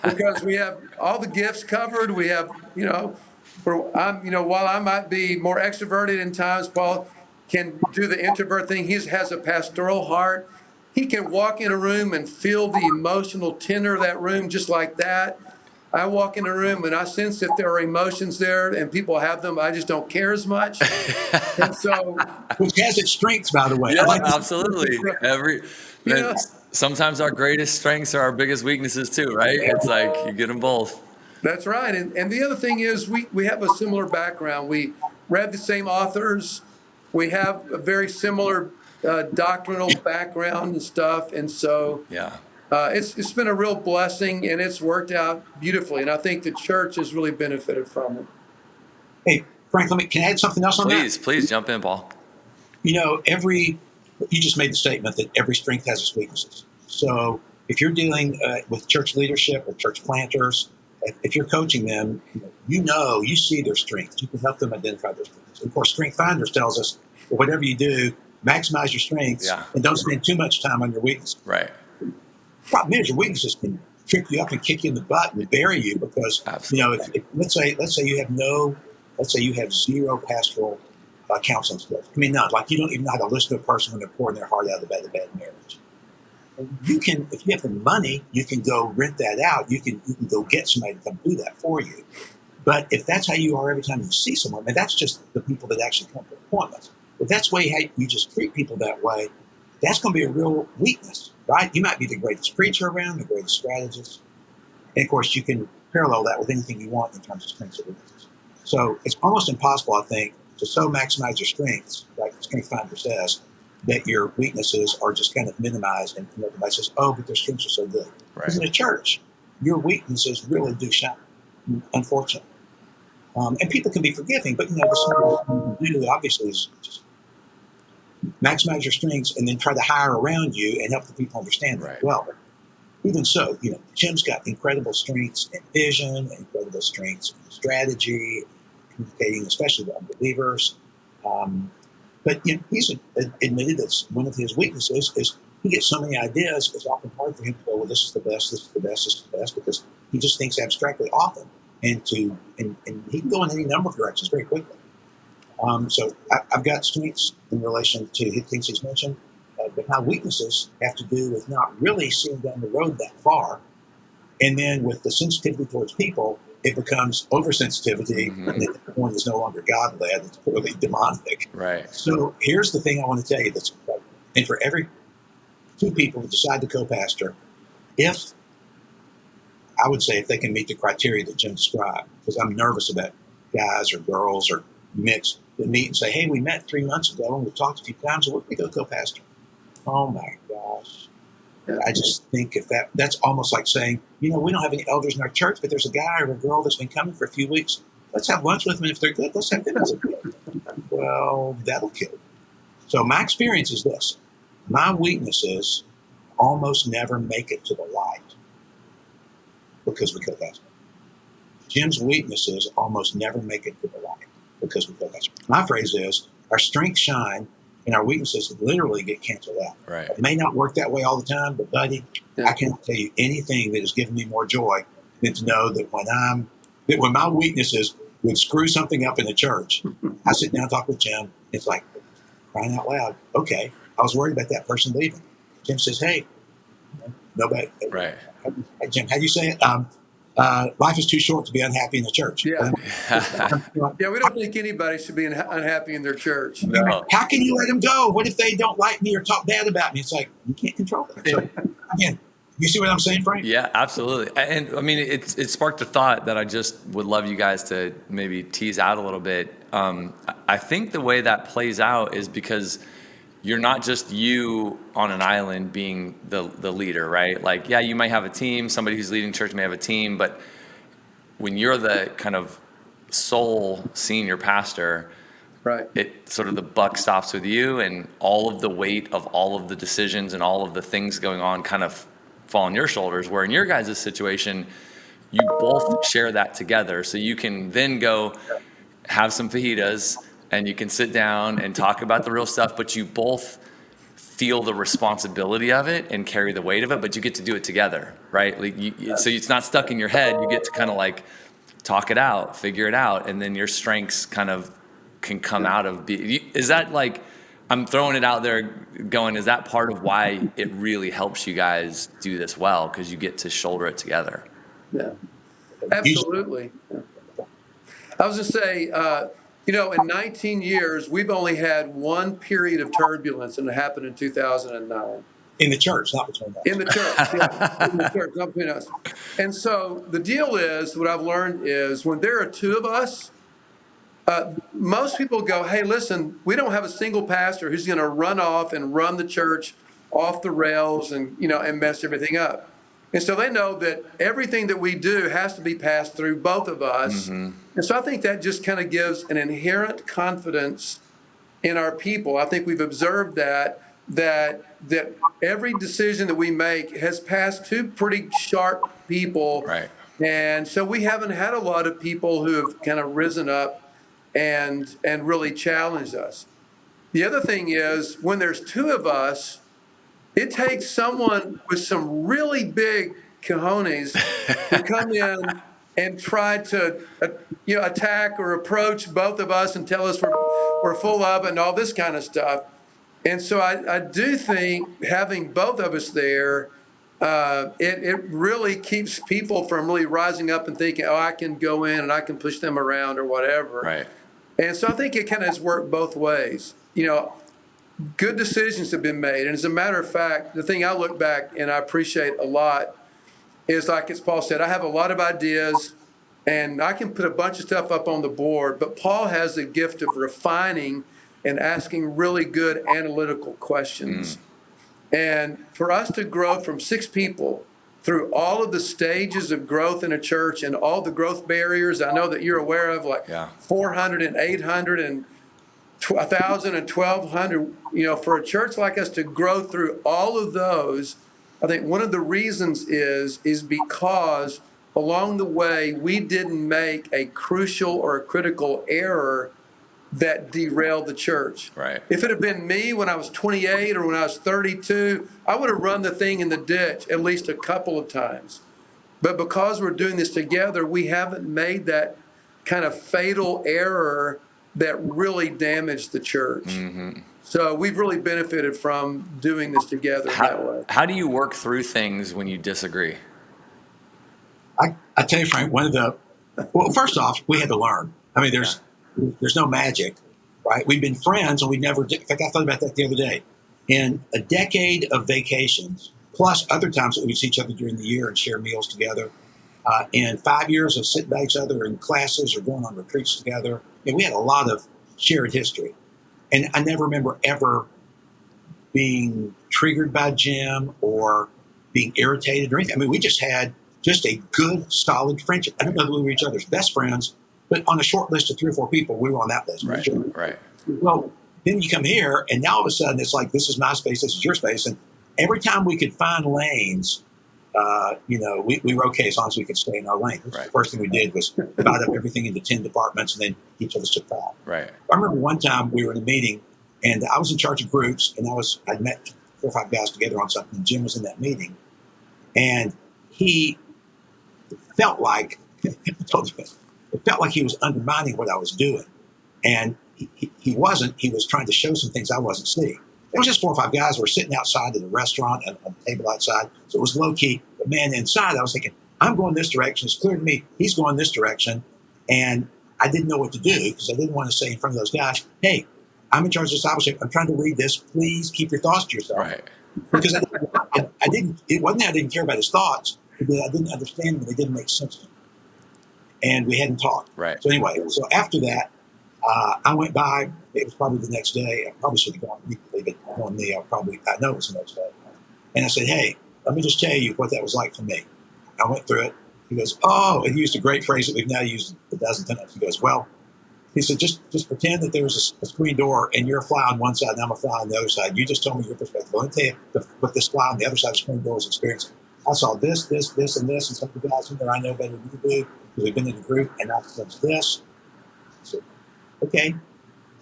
[SPEAKER 1] Because we have all the gifts covered. We have, while I might be more extroverted in times, Paul can do the introvert thing. He has a pastoral heart. He can walk in a room and feel the emotional tenor of that room just like that. I walk in a room and I sense that there are emotions there and people have them. I just don't care as much. And so,
[SPEAKER 3] which has its strengths, by the way.
[SPEAKER 2] Yeah, absolutely. Sometimes our greatest strengths are our biggest weaknesses too, right? It's like you get them both.
[SPEAKER 1] That's right. And the other thing is we have a similar background. We read the same authors. We have a very similar doctrinal background and stuff. And so
[SPEAKER 2] Yeah.
[SPEAKER 1] it's been a real blessing, and it's worked out beautifully. And I think the church has really benefited from it.
[SPEAKER 3] Hey, Frank, can I add something else on that?
[SPEAKER 2] Please jump in, Paul.
[SPEAKER 3] You just made the statement that every strength has its weaknesses. So if you're dealing with church leadership or church planters, if you're coaching them, you see their strengths. You can help them identify their strengths. Of course, Strength Finders tells us, well, whatever you do, maximize your strengths and don't spend too much time on your weaknesses.
[SPEAKER 2] Right.
[SPEAKER 3] Problem is, your weaknesses can trip you up and kick you in the butt and bury you because, if, let's say you have zero pastoral counseling skills. I mean, not like you don't even know how to listen to a person when they're pouring their heart out of a bad marriage. You can, if you have the money, you can go rent that out. You can go get somebody to come do that for you. But if that's how you are every time you see someone, and that's just the people that actually come to appointments. If that's the way you just treat people that way, that's going to be a real weakness, right? You might be the greatest preacher around, the greatest strategist. And of course, you can parallel that with anything you want in terms of strengths and weaknesses. So it's almost impossible, I think, to so maximize your strengths, like the Strength Finder says, that your weaknesses are just kind of minimized and everybody says, oh, but their strengths are so good. Because in a church, your weaknesses really do shine, unfortunately. And people can be forgiving, but the smart thing to do, obviously, is just maximize your strengths and then try to hire around you and help the people understand that. Well, even so, Jim's got incredible strengths in vision, incredible strengths in strategy, communicating, especially to unbelievers. But he's admitted that one of his weaknesses is he gets so many ideas, it's often hard for him to go, well, this is the best, this is the best, this is the best, because he just thinks abstractly often. And he can go in any number of directions very quickly. So I've got strengths in relation to the things he's mentioned, but my weaknesses have to do with not really seeing down the road that far. And then with the sensitivity towards people, it becomes oversensitivity, and at that point it's no longer God-led, it's purely demonic.
[SPEAKER 2] Right.
[SPEAKER 3] So here's the thing I want to tell you that's important. And for every two people who decide to co-pastor, if they can meet the criteria that Jim described, because I'm nervous about guys or girls or mixed that meet and say, hey, we met 3 months ago and we talked a few times, and we go co-pastor. Oh my gosh. I just think if that's almost like saying, we don't have any elders in our church, but there's a guy or a girl that's been coming for a few weeks. Let's have lunch with them. If they're good, let's have them as a kid. Well, that'll kill you. So my experience is this. My weaknesses almost never make it to the light because we co-pastor. Jim's weaknesses almost never make it to the light because we co-pastor. My phrase is, our strengths shine and our weaknesses literally get canceled out.
[SPEAKER 2] Right.
[SPEAKER 3] It may not work that way all the time, but buddy, I can't tell you anything that has given me more joy than to know that when my weaknesses would screw something up in the church, I sit down and talk with Jim. It's like, crying out loud, okay, I was worried about that person leaving. Jim says, hey, nobody.
[SPEAKER 2] Right.
[SPEAKER 3] Hey, Jim, how do you say it? Life is too short to be unhappy in the church.
[SPEAKER 1] Yeah. Yeah, we don't think anybody should be unhappy in their church.
[SPEAKER 2] No.
[SPEAKER 3] How can you let them go? What if they don't like me or talk bad about me? It's like, you can't control that. So, again, you see what I'm saying, Frank?
[SPEAKER 2] Yeah, absolutely. And I mean, it sparked a thought that I just would love you guys to maybe tease out a little bit. I think the way that plays out is because you're not just you on an island being the leader, right? Like, yeah, you might have a team. Somebody who's leading church may have a team, but when you're the kind of sole senior pastor,
[SPEAKER 1] right,
[SPEAKER 2] it sort of the buck stops with you, and all of the weight of all of the decisions and all of the things going on kind of fall on your shoulders. Where in your guys' situation, you both share that together, so you can then go have some fajitas and you can sit down and talk about the real stuff, but you both feel the responsibility of it and carry the weight of it, but you get to do it together, right? Like so it's not stuck in your head. You get to kind of like talk it out, figure it out, and then your strengths kind of can come out of. Is that like, I'm throwing it out there going, is that part of why it really helps you guys do this well? Because you get to shoulder it together.
[SPEAKER 1] Yeah, absolutely. I was going to say, in 19 years, we've only had one period of turbulence, and it happened in 2009.
[SPEAKER 3] In the church, not between us.
[SPEAKER 1] In the church, yeah. In the church, not between us. And so the deal is, what I've learned is when there are two of us, most people go, hey, listen, we don't have a single pastor who's going to run off and run the church off the rails and, and mess everything up. And so they know that everything that we do has to be passed through both of us. And so I think that just kind of gives an inherent confidence in our people. I think we've observed that every decision that we make has passed two pretty sharp people.
[SPEAKER 2] Right.
[SPEAKER 1] And so we haven't had a lot of people who have kind of risen up and really challenged us. The other thing is, when there's two of us, it takes someone with some really big cojones to come in and try to attack or approach both of us and tell us we're full of it and all this kind of stuff. And so I do think having both of us there, it really keeps people from really rising up and thinking, oh, I can go in and I can push them around or whatever.
[SPEAKER 2] Right.
[SPEAKER 1] And so I think it kind of has worked both ways. Good decisions have been made. And as a matter of fact, the thing I look back and I appreciate a lot is, like as Paul said, I have a lot of ideas and I can put a bunch of stuff up on the board, but Paul has the gift of refining and asking really good analytical questions. And for us to grow from 6 people through all of the stages of growth in a church and all the growth barriers I know that you're aware of, like 400 and 800 and 1,000 and 1,200, for a church like us to grow through all of those, I think one of the reasons is because along the way we didn't make a crucial or a critical error that derailed the church.
[SPEAKER 2] Right.
[SPEAKER 1] If it had been me when I was 28 or when I was 32, I would have run the thing in the ditch at least a couple of times. But because we're doing this together, we haven't made that kind of fatal error that really damaged the church. So we've really benefited from doing this together that way.
[SPEAKER 2] How do you work through things when you disagree?
[SPEAKER 3] I tell you, Frank, first off, we had to learn. I mean, there's no magic, right? We've been friends and we never did. In fact, I thought about that the other day. In a decade of vacations, plus other times that we'd see each other during the year and share meals together, in 5 years of sitting by each other in classes or going on retreats together, we had a lot of shared history. And I never remember ever being triggered by Jim or being irritated or anything. I mean, we just had a good, solid friendship. I don't know that we were each other's best friends, but on a short list of 3 or 4 people, we were on that list.
[SPEAKER 2] Right,
[SPEAKER 3] sure.
[SPEAKER 2] right.
[SPEAKER 3] Well, then you come here, and now all of a sudden it's like, this is my space, this is your space. And every time we could find lanes, we were okay as long as we could stay in our lane.
[SPEAKER 2] Right.
[SPEAKER 3] The first thing we did was divide up everything into 10 departments, and then each of us took 5.
[SPEAKER 2] Right.
[SPEAKER 3] I remember one time we were in a meeting, and I was in charge of groups, and I'd met 4 or 5 guys together on something, and Jim was in that meeting. And he felt like, it felt like he was undermining what I was doing. And he wasn't. He was trying to show some things I wasn't seeing. It was just 4 or 5 guys who were sitting outside of the restaurant on the table outside. So it was low key. But man, inside I was thinking, I'm going this direction. It's clear to me he's going this direction. And I didn't know what to do because I didn't want to say in front of those guys, hey, I'm in charge of discipleship. I'm trying to read this. Please keep your thoughts to yourself.
[SPEAKER 2] Right.
[SPEAKER 3] Because I didn't. It wasn't that I didn't care about his thoughts. But I didn't understand them. They didn't make sense to me. And we hadn't talked.
[SPEAKER 2] Right.
[SPEAKER 3] So anyway, after that, I went by. It was probably the next day. I probably should have gone immediately, but on me, I know it was the next day. And I said, hey, let me just tell you what that was like for me. I went through it. He goes, oh, and he used a great phrase that we've now used a dozen times. He goes, well, he said, just pretend that there's a screen door and you're a fly on one side and I'm a fly on the other side. You just told me your perspective. Let me tell you what this fly on the other side of the screen door is experiencing. I saw this, and some of the guys in there I know better than you do because we've been in a group, and I said this. I said, okay.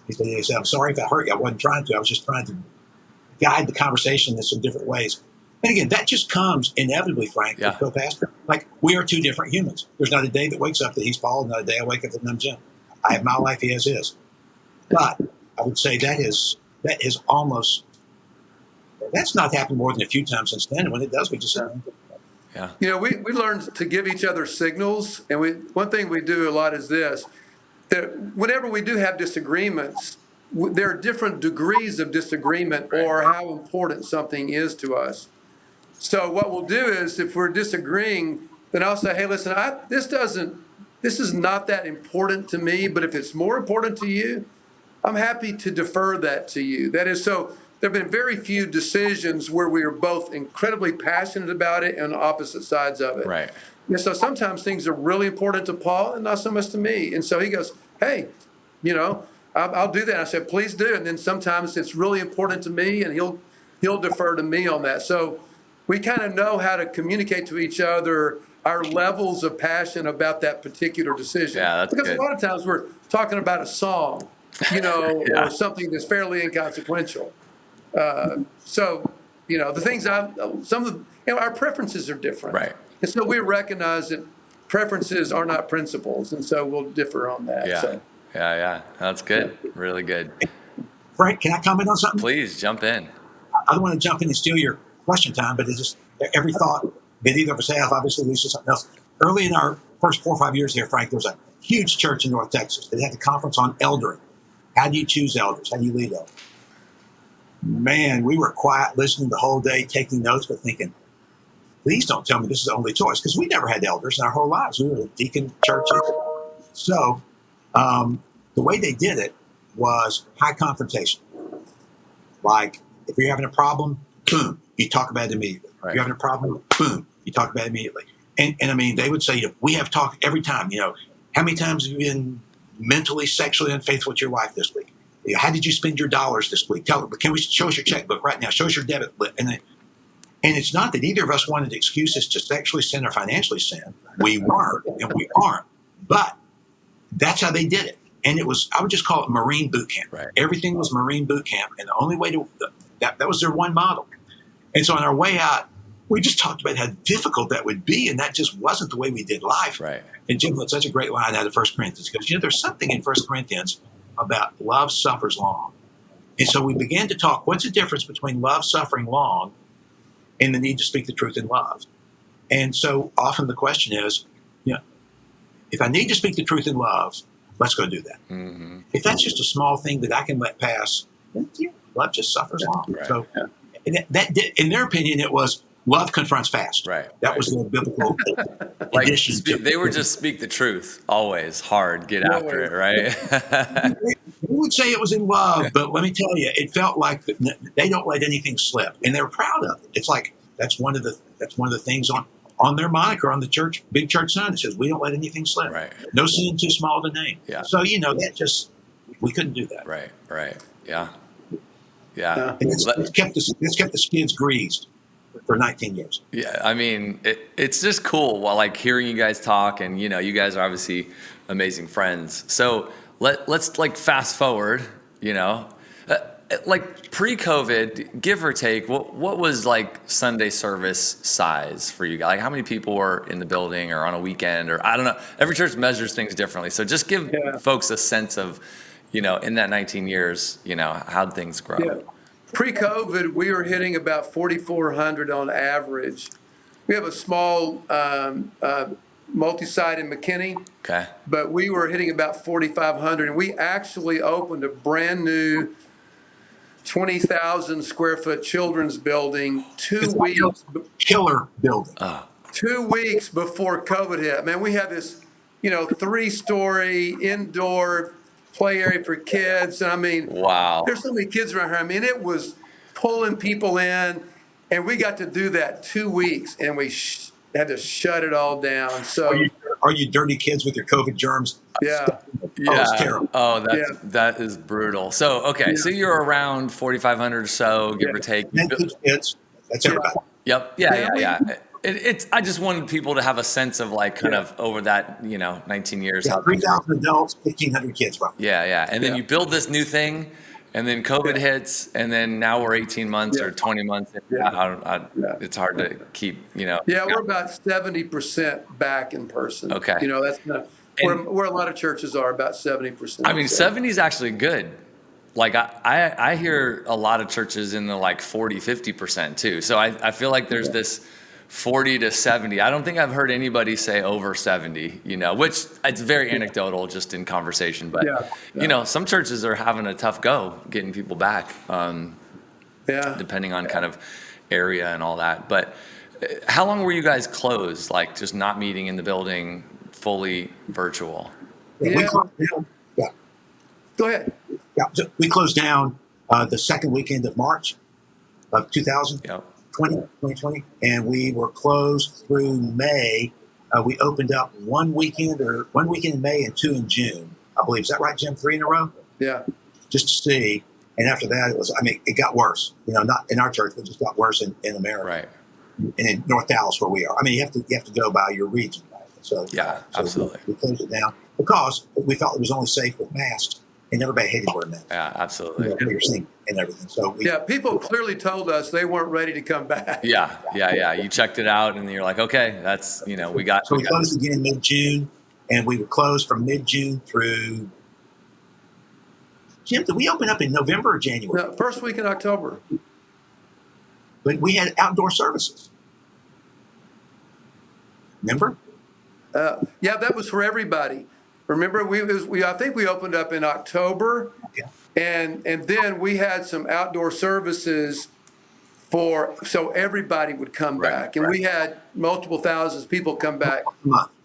[SPEAKER 3] He said, I'm sorry if I hurt you. I wasn't trying to. I was just trying to guide the conversation in some different ways. And again, that just comes inevitably, Frank, with co-pastor. Like, we are 2 different humans. There's not a day that wakes up that he's Paul, and not a day I wake up that I'm Jim. I have my life, he has his. But I would say that is almost, that's not happened more than a few times since then. And when it does, we just
[SPEAKER 2] Yeah.
[SPEAKER 1] We learned to give each other signals. And one thing we do a lot is this, that whenever we do have disagreements, there are different degrees of disagreement or how important something is to us. So what we'll do is, if we're disagreeing, then I'll say, hey, listen, this is not that important to me, but if it's more important to you, I'm happy to defer that to you. That is, so there have been very few decisions where we are both incredibly passionate about it and on opposite sides of it.
[SPEAKER 2] Right.
[SPEAKER 1] And so sometimes things are really important to Paul and not so much to me. And so he goes, hey, I'll do that. I said, please do. And then sometimes it's really important to me, and he'll defer to me on that. So we kind of know how to communicate to each other our levels of passion about that particular decision.
[SPEAKER 2] Yeah, that's
[SPEAKER 1] because
[SPEAKER 2] good.
[SPEAKER 1] a lot of times we're talking about a song,
[SPEAKER 2] Yeah.
[SPEAKER 1] or something that's fairly inconsequential. So the things our preferences are different.
[SPEAKER 2] Right.
[SPEAKER 1] And so we recognize that preferences are not principles, and so we'll differ on that.
[SPEAKER 2] Yeah.
[SPEAKER 1] So.
[SPEAKER 2] Yeah. That's good. Really good.
[SPEAKER 3] Frank, can I comment on something?
[SPEAKER 2] Please jump in.
[SPEAKER 3] I don't want to jump in and steal your question time, but it's just every thought that either of us have obviously leads to something else. Early in our first 4 or 5 years here, Frank, there was a huge church in North Texas that had a conference on eldering. How do you choose elders? How do you lead elders? Man, we were quiet, listening the whole day, taking notes, but thinking, please don't tell me this is the only choice, because we never had elders in our whole lives. We were deacon churches. So the way they did it was high confrontation. Like, if you're having a problem, boom, you talk about it immediately.
[SPEAKER 2] Right.
[SPEAKER 3] If you're having a problem, boom, you talk about it immediately. And I mean, they would say, we have talked every time, how many times have you been mentally, sexually unfaithful with your wife this week? How did you spend your dollars this week? Tell them, can we show us your checkbook right now? Show us your debit list. And it's not that either of us wanted excuses to sexually sin or financially sin. We weren't, and we aren't. But that's how they did it. And it was, I would just call it Marine boot camp.
[SPEAKER 2] Right.
[SPEAKER 3] Everything was Marine boot camp. And the only way that was their one model. And so on our way out, we just talked about how difficult that would be. And that just wasn't the way we did life.
[SPEAKER 2] Right.
[SPEAKER 3] And Jim had such a great line out of 1 Corinthians. He goes, there's something in 1 Corinthians about love suffers long. And so we began to talk, what's the difference between love suffering long and the need to speak the truth in love? And so often the question is, if I need to speak the truth in love, let's go do that. Mm-hmm. If that's just a small thing that I can let pass, then love just suffers long.
[SPEAKER 2] Right.
[SPEAKER 3] So that did, in their opinion, it was love confronts fast.
[SPEAKER 2] Right.
[SPEAKER 3] That was the biblical addition.
[SPEAKER 2] They were just speak the truth, always hard, get after it, right?
[SPEAKER 3] We would say it was in love, but let me tell you, it felt like they don't let anything slip, and they're proud of it. It's like that's one of the things on their moniker on the church, big church sign. It says we don't let anything slip.
[SPEAKER 2] Right.
[SPEAKER 3] No sin too small to name.
[SPEAKER 2] Yeah.
[SPEAKER 3] So that just we couldn't do that.
[SPEAKER 2] Right. Yeah. And
[SPEAKER 3] it's kept the skids greased for 19 years.
[SPEAKER 2] Yeah, I mean, it's just cool while hearing you guys talk, and you guys are obviously amazing friends. So let's fast forward, pre-COVID, give or take, what was Sunday service size for you guys? How many people were in the building or on a weekend, or I don't know. Every church measures things differently. So just give folks a sense of, in that 19 years, how'd things grow?
[SPEAKER 1] Yeah. Pre-COVID, we were hitting about 4,400 on average. We have a small multi-site in McKinney,
[SPEAKER 2] Okay.
[SPEAKER 1] but we were hitting about 4,500, and we actually opened a brand new 20,000 square foot children's building 2 weeks.
[SPEAKER 3] Killer building.
[SPEAKER 1] 2 weeks before COVID hit. Man, we had this, 3-story indoor play area for kids. And I mean,
[SPEAKER 2] wow.
[SPEAKER 1] There's so many kids around here. I mean, it was pulling people in, and we got to do that 2 weeks, and we had to shut it all down. So
[SPEAKER 3] are you dirty kids with your COVID germs?
[SPEAKER 1] Yeah.
[SPEAKER 3] It's terrible.
[SPEAKER 2] That is brutal. So, okay. So you're around 4,500 or so, give or take.
[SPEAKER 3] Kids. That's everybody.
[SPEAKER 2] Yep. Yeah. I just wanted people to have a sense of kind of over that, 19 years.
[SPEAKER 3] 3,000 adults, 1,500 kids, roughly.
[SPEAKER 2] Yeah. And then you build this new thing, and then COVID hits, and then now we're 18 months or 20 months. It's hard to keep,
[SPEAKER 1] Yeah, we're about 70% back in person.
[SPEAKER 2] Okay.
[SPEAKER 1] That's where a lot of churches are, about 70%.
[SPEAKER 2] I mean, 70 is actually good. I hear a lot of churches in the 40, 50% too. So I feel like there's this 40 to 70. I don't think I've heard anybody say over 70, which it's very anecdotal just in conversation. But, some churches are having a tough go getting people back, depending on kind of area and all that. But how long were you guys closed, like just not meeting in the building, fully virtual?
[SPEAKER 3] We closed down. Yeah.
[SPEAKER 1] Go ahead.
[SPEAKER 3] Yeah. So we closed down the second weekend of March of 2020, and we were closed through May. We opened up one weekend in May and 2 in June, I believe. Is that right, Jim? 3 in a row?
[SPEAKER 1] Yeah.
[SPEAKER 3] Just to see. And after that, it got worse. Not in our church, but it just got worse in America.
[SPEAKER 2] Right.
[SPEAKER 3] And in North Dallas, where we are. You have to go by your region. Right? So
[SPEAKER 2] absolutely.
[SPEAKER 3] We closed it down because we felt it was only safe with masks, and everybody hated wearing masks.
[SPEAKER 2] Yeah, absolutely.
[SPEAKER 3] And everything. So
[SPEAKER 1] people clearly told us they weren't ready to come back.
[SPEAKER 2] Yeah. You checked it out, and you're like, okay, that's we got.
[SPEAKER 3] So we closed again in mid-June, and we were closed from mid-June through. Jim, did we open up in November or January?
[SPEAKER 1] No, first week in October.
[SPEAKER 3] But we had outdoor services. Remember?
[SPEAKER 1] That was for everybody. Remember, I think we opened up in October, and then we had some outdoor services so everybody would come back, and we had multiple thousands of people come back.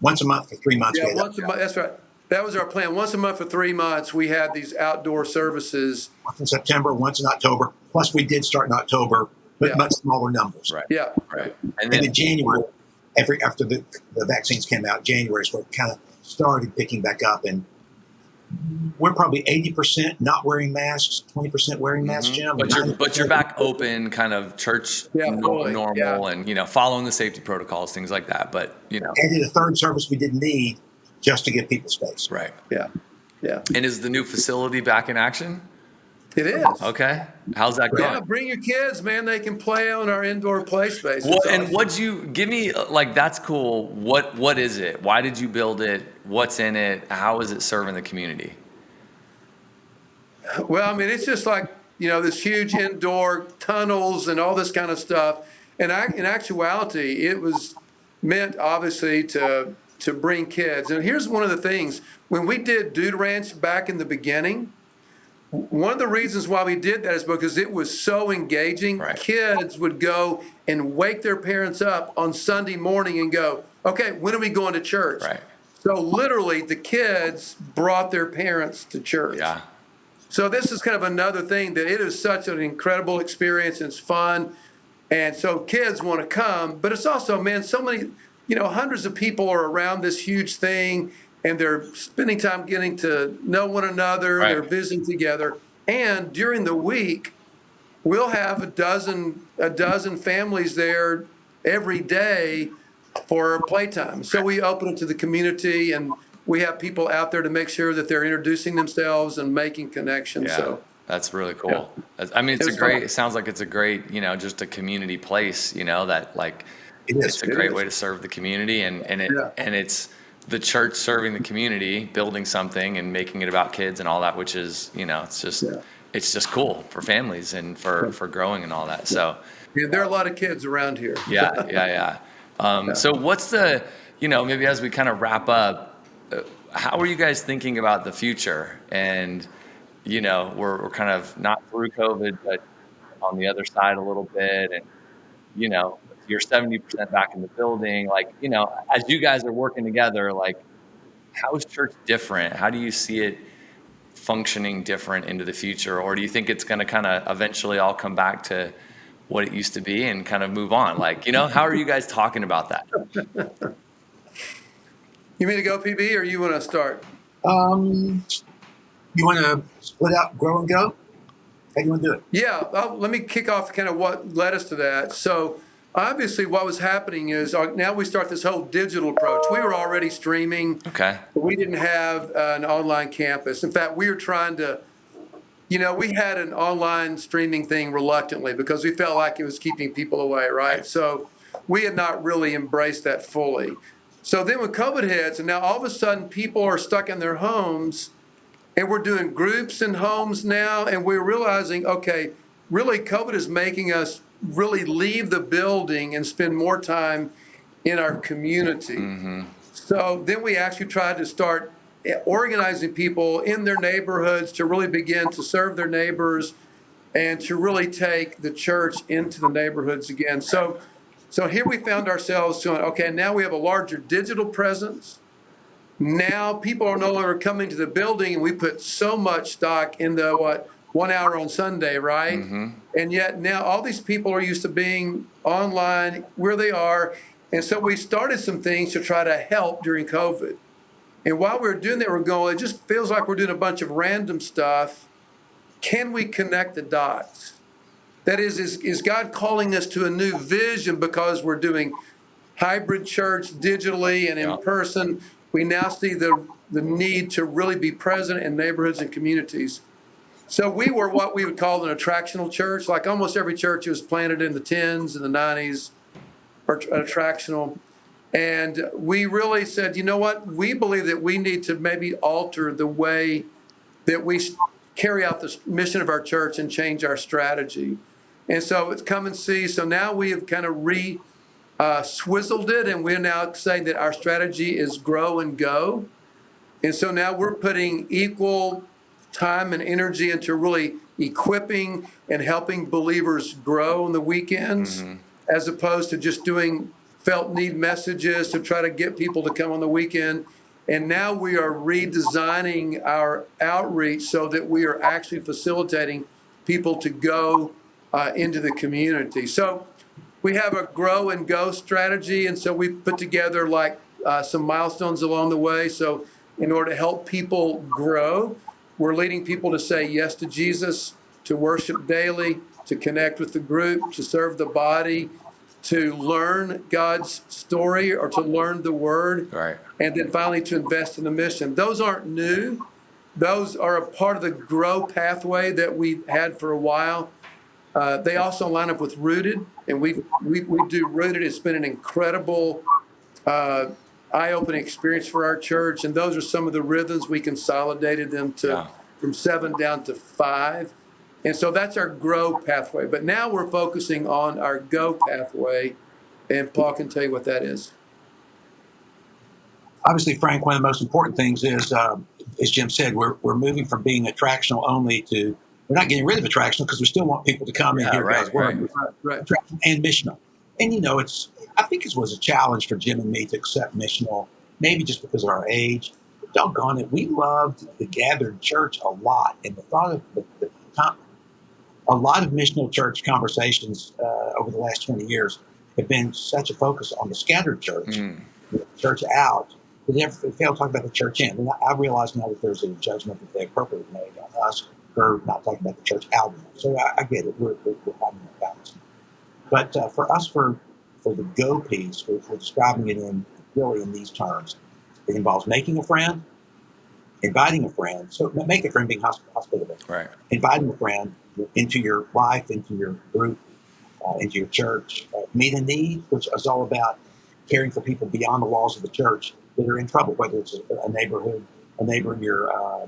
[SPEAKER 3] Once a month for 3 months.
[SPEAKER 1] Yeah, once a month. That's right. That was our plan. Once a month for 3 months, we had these outdoor services.
[SPEAKER 3] Once in September, once in October. Plus, we did start in October, but much smaller numbers.
[SPEAKER 2] Right.
[SPEAKER 1] Yeah.
[SPEAKER 2] Right.
[SPEAKER 3] And then in January, after the vaccines came out, January is where it kind of started picking back up. And we're probably 80% not wearing masks, 20% wearing masks, Jim.
[SPEAKER 2] But you're back open, kind of church normal, and following the safety protocols, things like that. But
[SPEAKER 3] added a third service we didn't need just to give people space.
[SPEAKER 2] Right.
[SPEAKER 1] Yeah.
[SPEAKER 2] And is the new facility back in action?
[SPEAKER 1] It is.
[SPEAKER 2] Okay. How's that going?
[SPEAKER 1] Yeah, bring your kids, man. They can play on our indoor play space.
[SPEAKER 2] And what'd you give me? That's cool. What is it? Why did you build it? What's in it? How is it serving the community?
[SPEAKER 1] Well, it's just like, this huge indoor tunnels and all this kind of stuff. And in actuality, it was meant, obviously, to bring kids. And here's one of the things. When we did Dude Ranch back in the beginning, one of the reasons why we did that is because it was so engaging.
[SPEAKER 2] Right.
[SPEAKER 1] Kids would go and wake their parents up on Sunday morning and go, okay, when are we going to church?
[SPEAKER 2] Right.
[SPEAKER 1] So literally the kids brought their parents to church.
[SPEAKER 2] Yeah.
[SPEAKER 1] So this is kind of another thing, that it is such an incredible experience. It's fun. And so kids want to come, but it's also, man, so many, hundreds of people are around this huge thing, and they're spending time getting to know one another.
[SPEAKER 2] Right.
[SPEAKER 1] They're visiting together. And during the week, we'll have a dozen families there every day for playtime. So we open it to the community, and we have people out there to make sure that they're introducing themselves and making connections.
[SPEAKER 2] Yeah,
[SPEAKER 1] so
[SPEAKER 2] that's really cool. Yeah. It sounds like it's a great, just a community place, that it's a great way to serve the community, and it's the church serving the community, building something and making it about kids and all that, which is, it's just cool for families and for growing and all that. So
[SPEAKER 1] there are a lot of kids around here.
[SPEAKER 2] Yeah. So what's the, maybe as we kind of wrap up, how are you guys thinking about the future? And, we're kind of not through COVID, but on the other side a little bit. And, you're 70% back in the building. As you guys are working together, how is church different? How do you see it functioning different into the future? Or do you think it's going to kind of eventually all come back to what it used to be and kind of move on? How are you guys talking about that?
[SPEAKER 1] You mean to go, PB, or you want to start?
[SPEAKER 3] You want to split out, grow and go? How do you want to do it?
[SPEAKER 1] Yeah, let me kick off kind of what led us to that. So obviously what was happening is now we start this whole digital approach. We were already streaming.
[SPEAKER 2] Okay.
[SPEAKER 1] But we didn't have an online campus. In fact, we were trying to, we had an online streaming thing reluctantly because we felt like it was keeping people away, right? So we had not really embraced that fully. So then when COVID hits, and now all of a sudden people are stuck in their homes, and we're doing groups in homes now, and we're realizing, okay, really COVID is making us really leave the building and spend more time in our community. So then we actually tried to start organizing people in their neighborhoods to really begin to serve their neighbors and to really take the church into the neighborhoods again. So here we found ourselves going, okay, now we have a larger digital presence. Now people are no longer coming to the building, and we put so much stock in the 1 hour on Sunday, right? And yet now all these people are used to being online where they are. And so we started some things to try to help during COVID. And while we were doing that, we're going, it just feels like we're doing a bunch of random stuff. Can we connect the dots? That is God calling us to a new vision because we're doing hybrid church digitally and in person? We now see the need to really be present in neighborhoods and communities. So we were what we would call an attractional church. Like almost every church was planted in the 10s and the 90s, or attractional. And we really said, you know what? We believe that we need to maybe alter the way that we carry out the mission of our church and change our strategy. And so it's come and see. So now we have kind of swizzled it, and we're now saying that our strategy is grow and go. And so now we're putting equal time and energy into really equipping and helping believers grow on the weekends, as opposed to just doing felt need messages to try to get people to come on the weekend. And now we are redesigning our outreach so that we are actually facilitating people to go into the community. So we have a grow and go strategy. And so we put together like some milestones along the way. So in order to help people grow, we're leading people to say yes to Jesus, to worship daily, to connect with the group, to serve the body, to learn God's story or to learn the word, and then finally to invest in the mission. Those aren't new. Those are a part of the grow pathway that we've had for a while. They also line up with Rooted, and we do Rooted. It's been an incredible eye-opening experience for our church, and those are some of the rhythms. We consolidated them to from 7 down to 5. And so that's our grow pathway. But now we're focusing on our go pathway, and Paul can tell you what that is.
[SPEAKER 4] Obviously, Frank, one of the most important things is, as Jim said, we're moving from being attractional only to, we're not getting rid of attractional because we still want people to come and hear God's word.
[SPEAKER 1] Right.
[SPEAKER 4] And missional. And, I think it was a challenge for Jim and me to accept missional, maybe just because of our age. But doggone it, we loved the gathered church a lot. And the thought of a lot of missional church conversations over the last 20 years have been such a focus on the scattered church, the church out, but they fail to talk about the church in. And I realize now that there's a judgment that they appropriately made on us for not talking about the church out. So I get it. We're finding a balance. But for us, for the go piece, we're describing it in these terms. It involves making a friend, inviting a friend. So make a friend being hospitable.
[SPEAKER 2] Right.
[SPEAKER 4] Inviting a friend into your life, into your group, into your church. Meet a need, which is all about caring for people beyond the walls of the church that are in trouble, whether it's a neighbor in your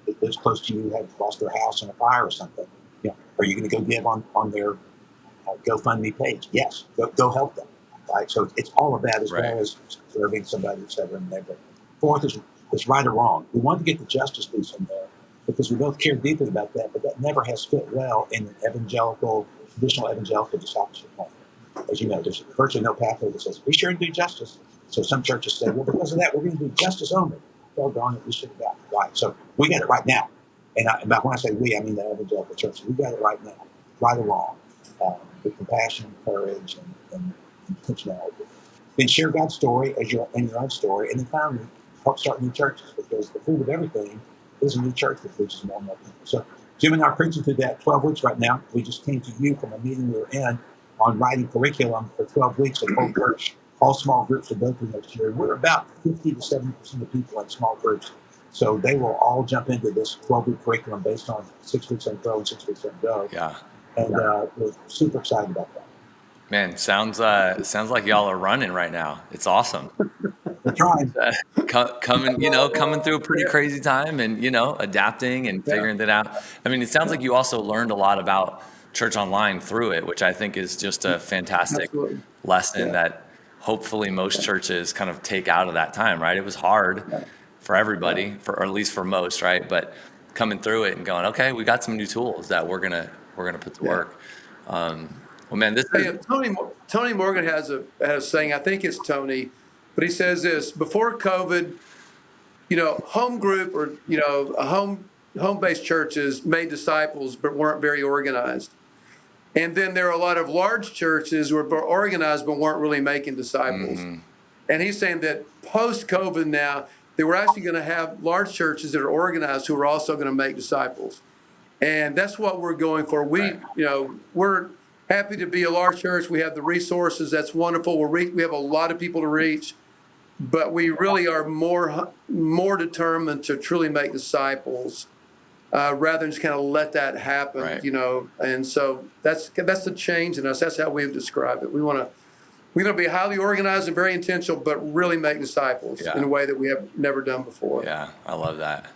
[SPEAKER 4] that lives close to you has lost their house in a fire or something. Are you going to go give on their GoFundMe page? Yes, go help them. Right. So it's all of that as well as serving somebody, et cetera, in the neighborhood. Fourth is right or wrong. We want to get the justice piece in there because we both care deeply about that, but that never has fit well in an traditional evangelical discipleship plan. As you know, there's virtually no pathway that says, be sure and do justice. So some churches say, well, because of that, we're going to do justice only. Doggone it, we should have got it right. So we got it right now. And when I say we, I mean the evangelical church. We got it right now, right or wrong, with compassion, courage, and intentionality. Then share God's story as your own story, and then finally help start new churches, because the fruit of everything is a new church that reaches more and more people. So Jim and I are preaching through that 12 weeks right now. We just came to you from a meeting we were in on writing curriculum for 12 weeks at whole church. All small groups will go through next year. We're about 50 to 70% of people in small groups. So they will all jump into this 12-week curriculum based on 6 weeks on go and 6 weeks on go.
[SPEAKER 2] Yeah.
[SPEAKER 4] And we're super excited about that.
[SPEAKER 2] Man, sounds like y'all are running right now. It's awesome.
[SPEAKER 4] We're trying.
[SPEAKER 2] Coming through a pretty crazy time and, adapting and figuring that out. I mean, it sounds like you also learned a lot about church online through it, which I think is just a fantastic
[SPEAKER 1] Absolutely.
[SPEAKER 2] lesson
[SPEAKER 1] Yeah.
[SPEAKER 2] that hopefully most churches kind of take out of that time, right? It was hard for everybody, or at least for most, right? But coming through it and going, okay, we got some new tools that we're gonna put to
[SPEAKER 1] Yeah.
[SPEAKER 2] work. Well, man, this is
[SPEAKER 1] Hey, Tony Morgan has a saying. I think it's Tony, but he says this: before COVID, home group or a home-based churches made disciples but weren't very organized. And then there are a lot of large churches who were organized but weren't really making disciples. And he's saying that post-COVID now, they were actually going to have large churches that are organized who are also going to make disciples. And that's what we're going for. We're happy to be a large church. We have the resources. That's wonderful. We have a lot of people to reach, but we really are more determined to truly make disciples rather than just kind of let that happen,
[SPEAKER 2] Right.
[SPEAKER 1] And so that's the change in us. That's how we've described it. We're going to be highly organized and very intentional, but really make disciples in a way that we have never done before.
[SPEAKER 2] Yeah, I love that.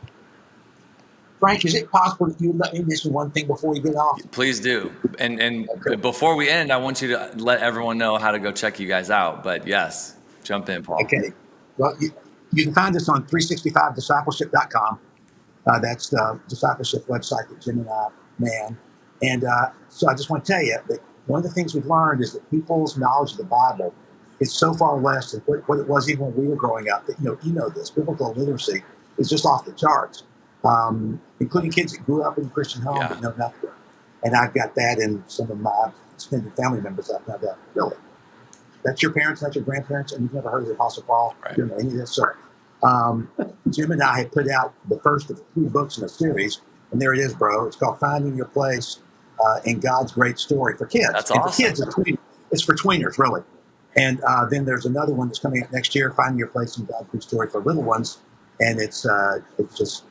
[SPEAKER 4] Frank, is it possible that you let me mention one thing before we get off?
[SPEAKER 2] Please do. And before we end, I want you to let everyone know how to go check you guys out. But yes, jump in, Paul.
[SPEAKER 4] Okay. Well, you can find us on 365discipleship.com. That's the discipleship website that Jim and I man. And so I just want to tell you that one of the things we've learned is that people's knowledge of the Bible is so far less than what it was even when we were growing up. That this biblical literacy is just off the charts, including kids that grew up in a Christian home but know nothing. And I've got that in some of my extended family members. I've got that. Really, that's your parents, that's your grandparents, and you've never heard of the Apostle Paul.
[SPEAKER 2] Right.
[SPEAKER 4] You know any of this, sir. Jim and I had put out the first of 3 books in a series, and there it is, bro. It's called Finding Your Place in God's Great Story for kids.
[SPEAKER 2] That's
[SPEAKER 4] and
[SPEAKER 2] awesome.
[SPEAKER 4] For kids, it's for tweeners, really. And then there's another one that's coming out next year, Finding Your Place in God's Great Story for little ones, and it's just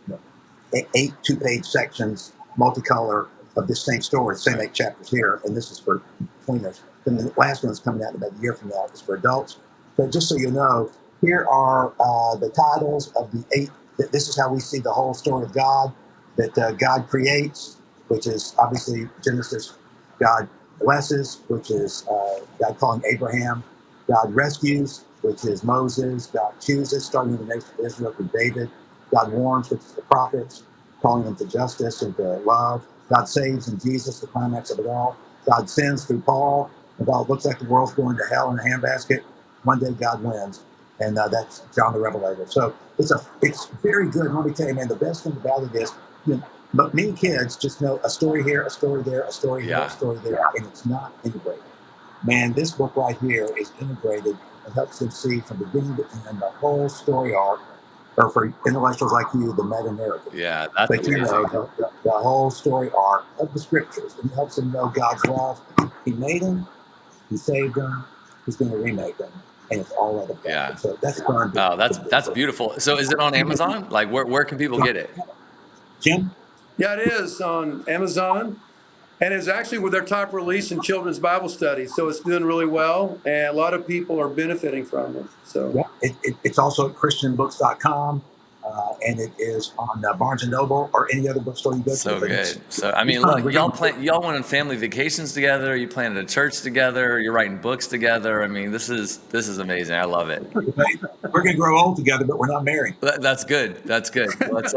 [SPEAKER 4] 8 2-page sections, multicolor of this same story, same 8 chapters here, and this is for tweeners. Then the last one's coming out about a year from now. It's for adults. But just so you know, here are the titles of the 8. This is how we see the whole story of God, that God creates, which is obviously Genesis. God blesses, which is God calling Abraham. God rescues, which is Moses. God chooses, starting the nation of Israel through David. God warns, which is the prophets, calling them to justice and to love. God saves in Jesus, the climax of it all. God sends through Paul. And while it looks like the world's going to hell in a handbasket, one day God wins. And that's John the Revelator. So it's very good. And let me tell you, man, the best thing about it is, but many kids just know a story here, a story there, a story here, a story there, and it's not integrated. Man, this book right here is integrated and helps them see from beginning to end the whole story arc, or for intellectuals like you, the meta narrative.
[SPEAKER 2] Yeah, that's
[SPEAKER 4] But
[SPEAKER 2] amazing.
[SPEAKER 4] the whole story arc of the scriptures, and helps them know God's love. He made them, He saved them, He's going to remake them. And it's all out of God.
[SPEAKER 2] Yeah.
[SPEAKER 4] So that's fun.
[SPEAKER 2] Oh, that's beautiful. So is it on Amazon? Like where can people get it?
[SPEAKER 4] Jim?
[SPEAKER 1] Yeah, it is on Amazon. And it's actually with their top release in children's Bible study. So it's doing really well. And a lot of people are benefiting from it. So
[SPEAKER 4] yeah, it's also at christianbooks.com. And it is on Barnes & Noble or any other bookstore you go to.
[SPEAKER 2] So good. So, I mean, look, y'all went on family vacations together. You planted a church together. You're writing books together. I mean, this is amazing. I love it.
[SPEAKER 4] We're going to grow old together, but we're not married.
[SPEAKER 2] That's good. That's good. Let's,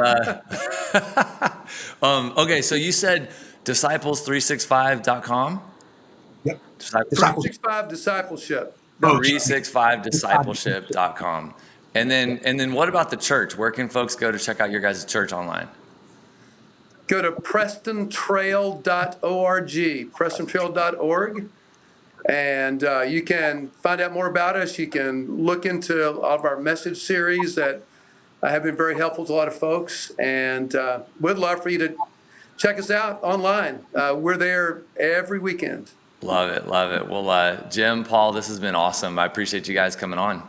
[SPEAKER 2] okay, so you said disciples365.com?
[SPEAKER 4] Yep.
[SPEAKER 1] 365 Discipleship.
[SPEAKER 2] 365discipleship.com. And then what about the church? Where can folks go to check out your guys' church online?
[SPEAKER 1] Go to prestontrail.org, prestontrail.org, and you can find out more about us. You can look into all of our message series that have been very helpful to a lot of folks, and we'd love for you to check us out online. We're there every weekend.
[SPEAKER 2] Love it, love it. Well, Jim, Paul, this has been awesome. I appreciate you guys coming on.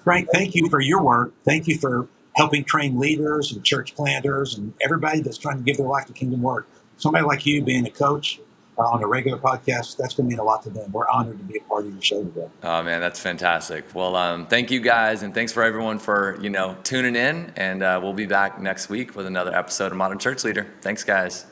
[SPEAKER 4] Frank, thank you for your work. Thank you for helping train leaders and church planters and everybody that's trying to give their life to kingdom work. Somebody like you being a coach on a regular podcast, that's going to mean a lot to them. We're honored to be a part of your show today.
[SPEAKER 2] Oh, man, that's fantastic. Well, thank you guys, and thanks for everyone for, tuning in, and we'll be back next week with another episode of Modern Church Leader. Thanks, guys.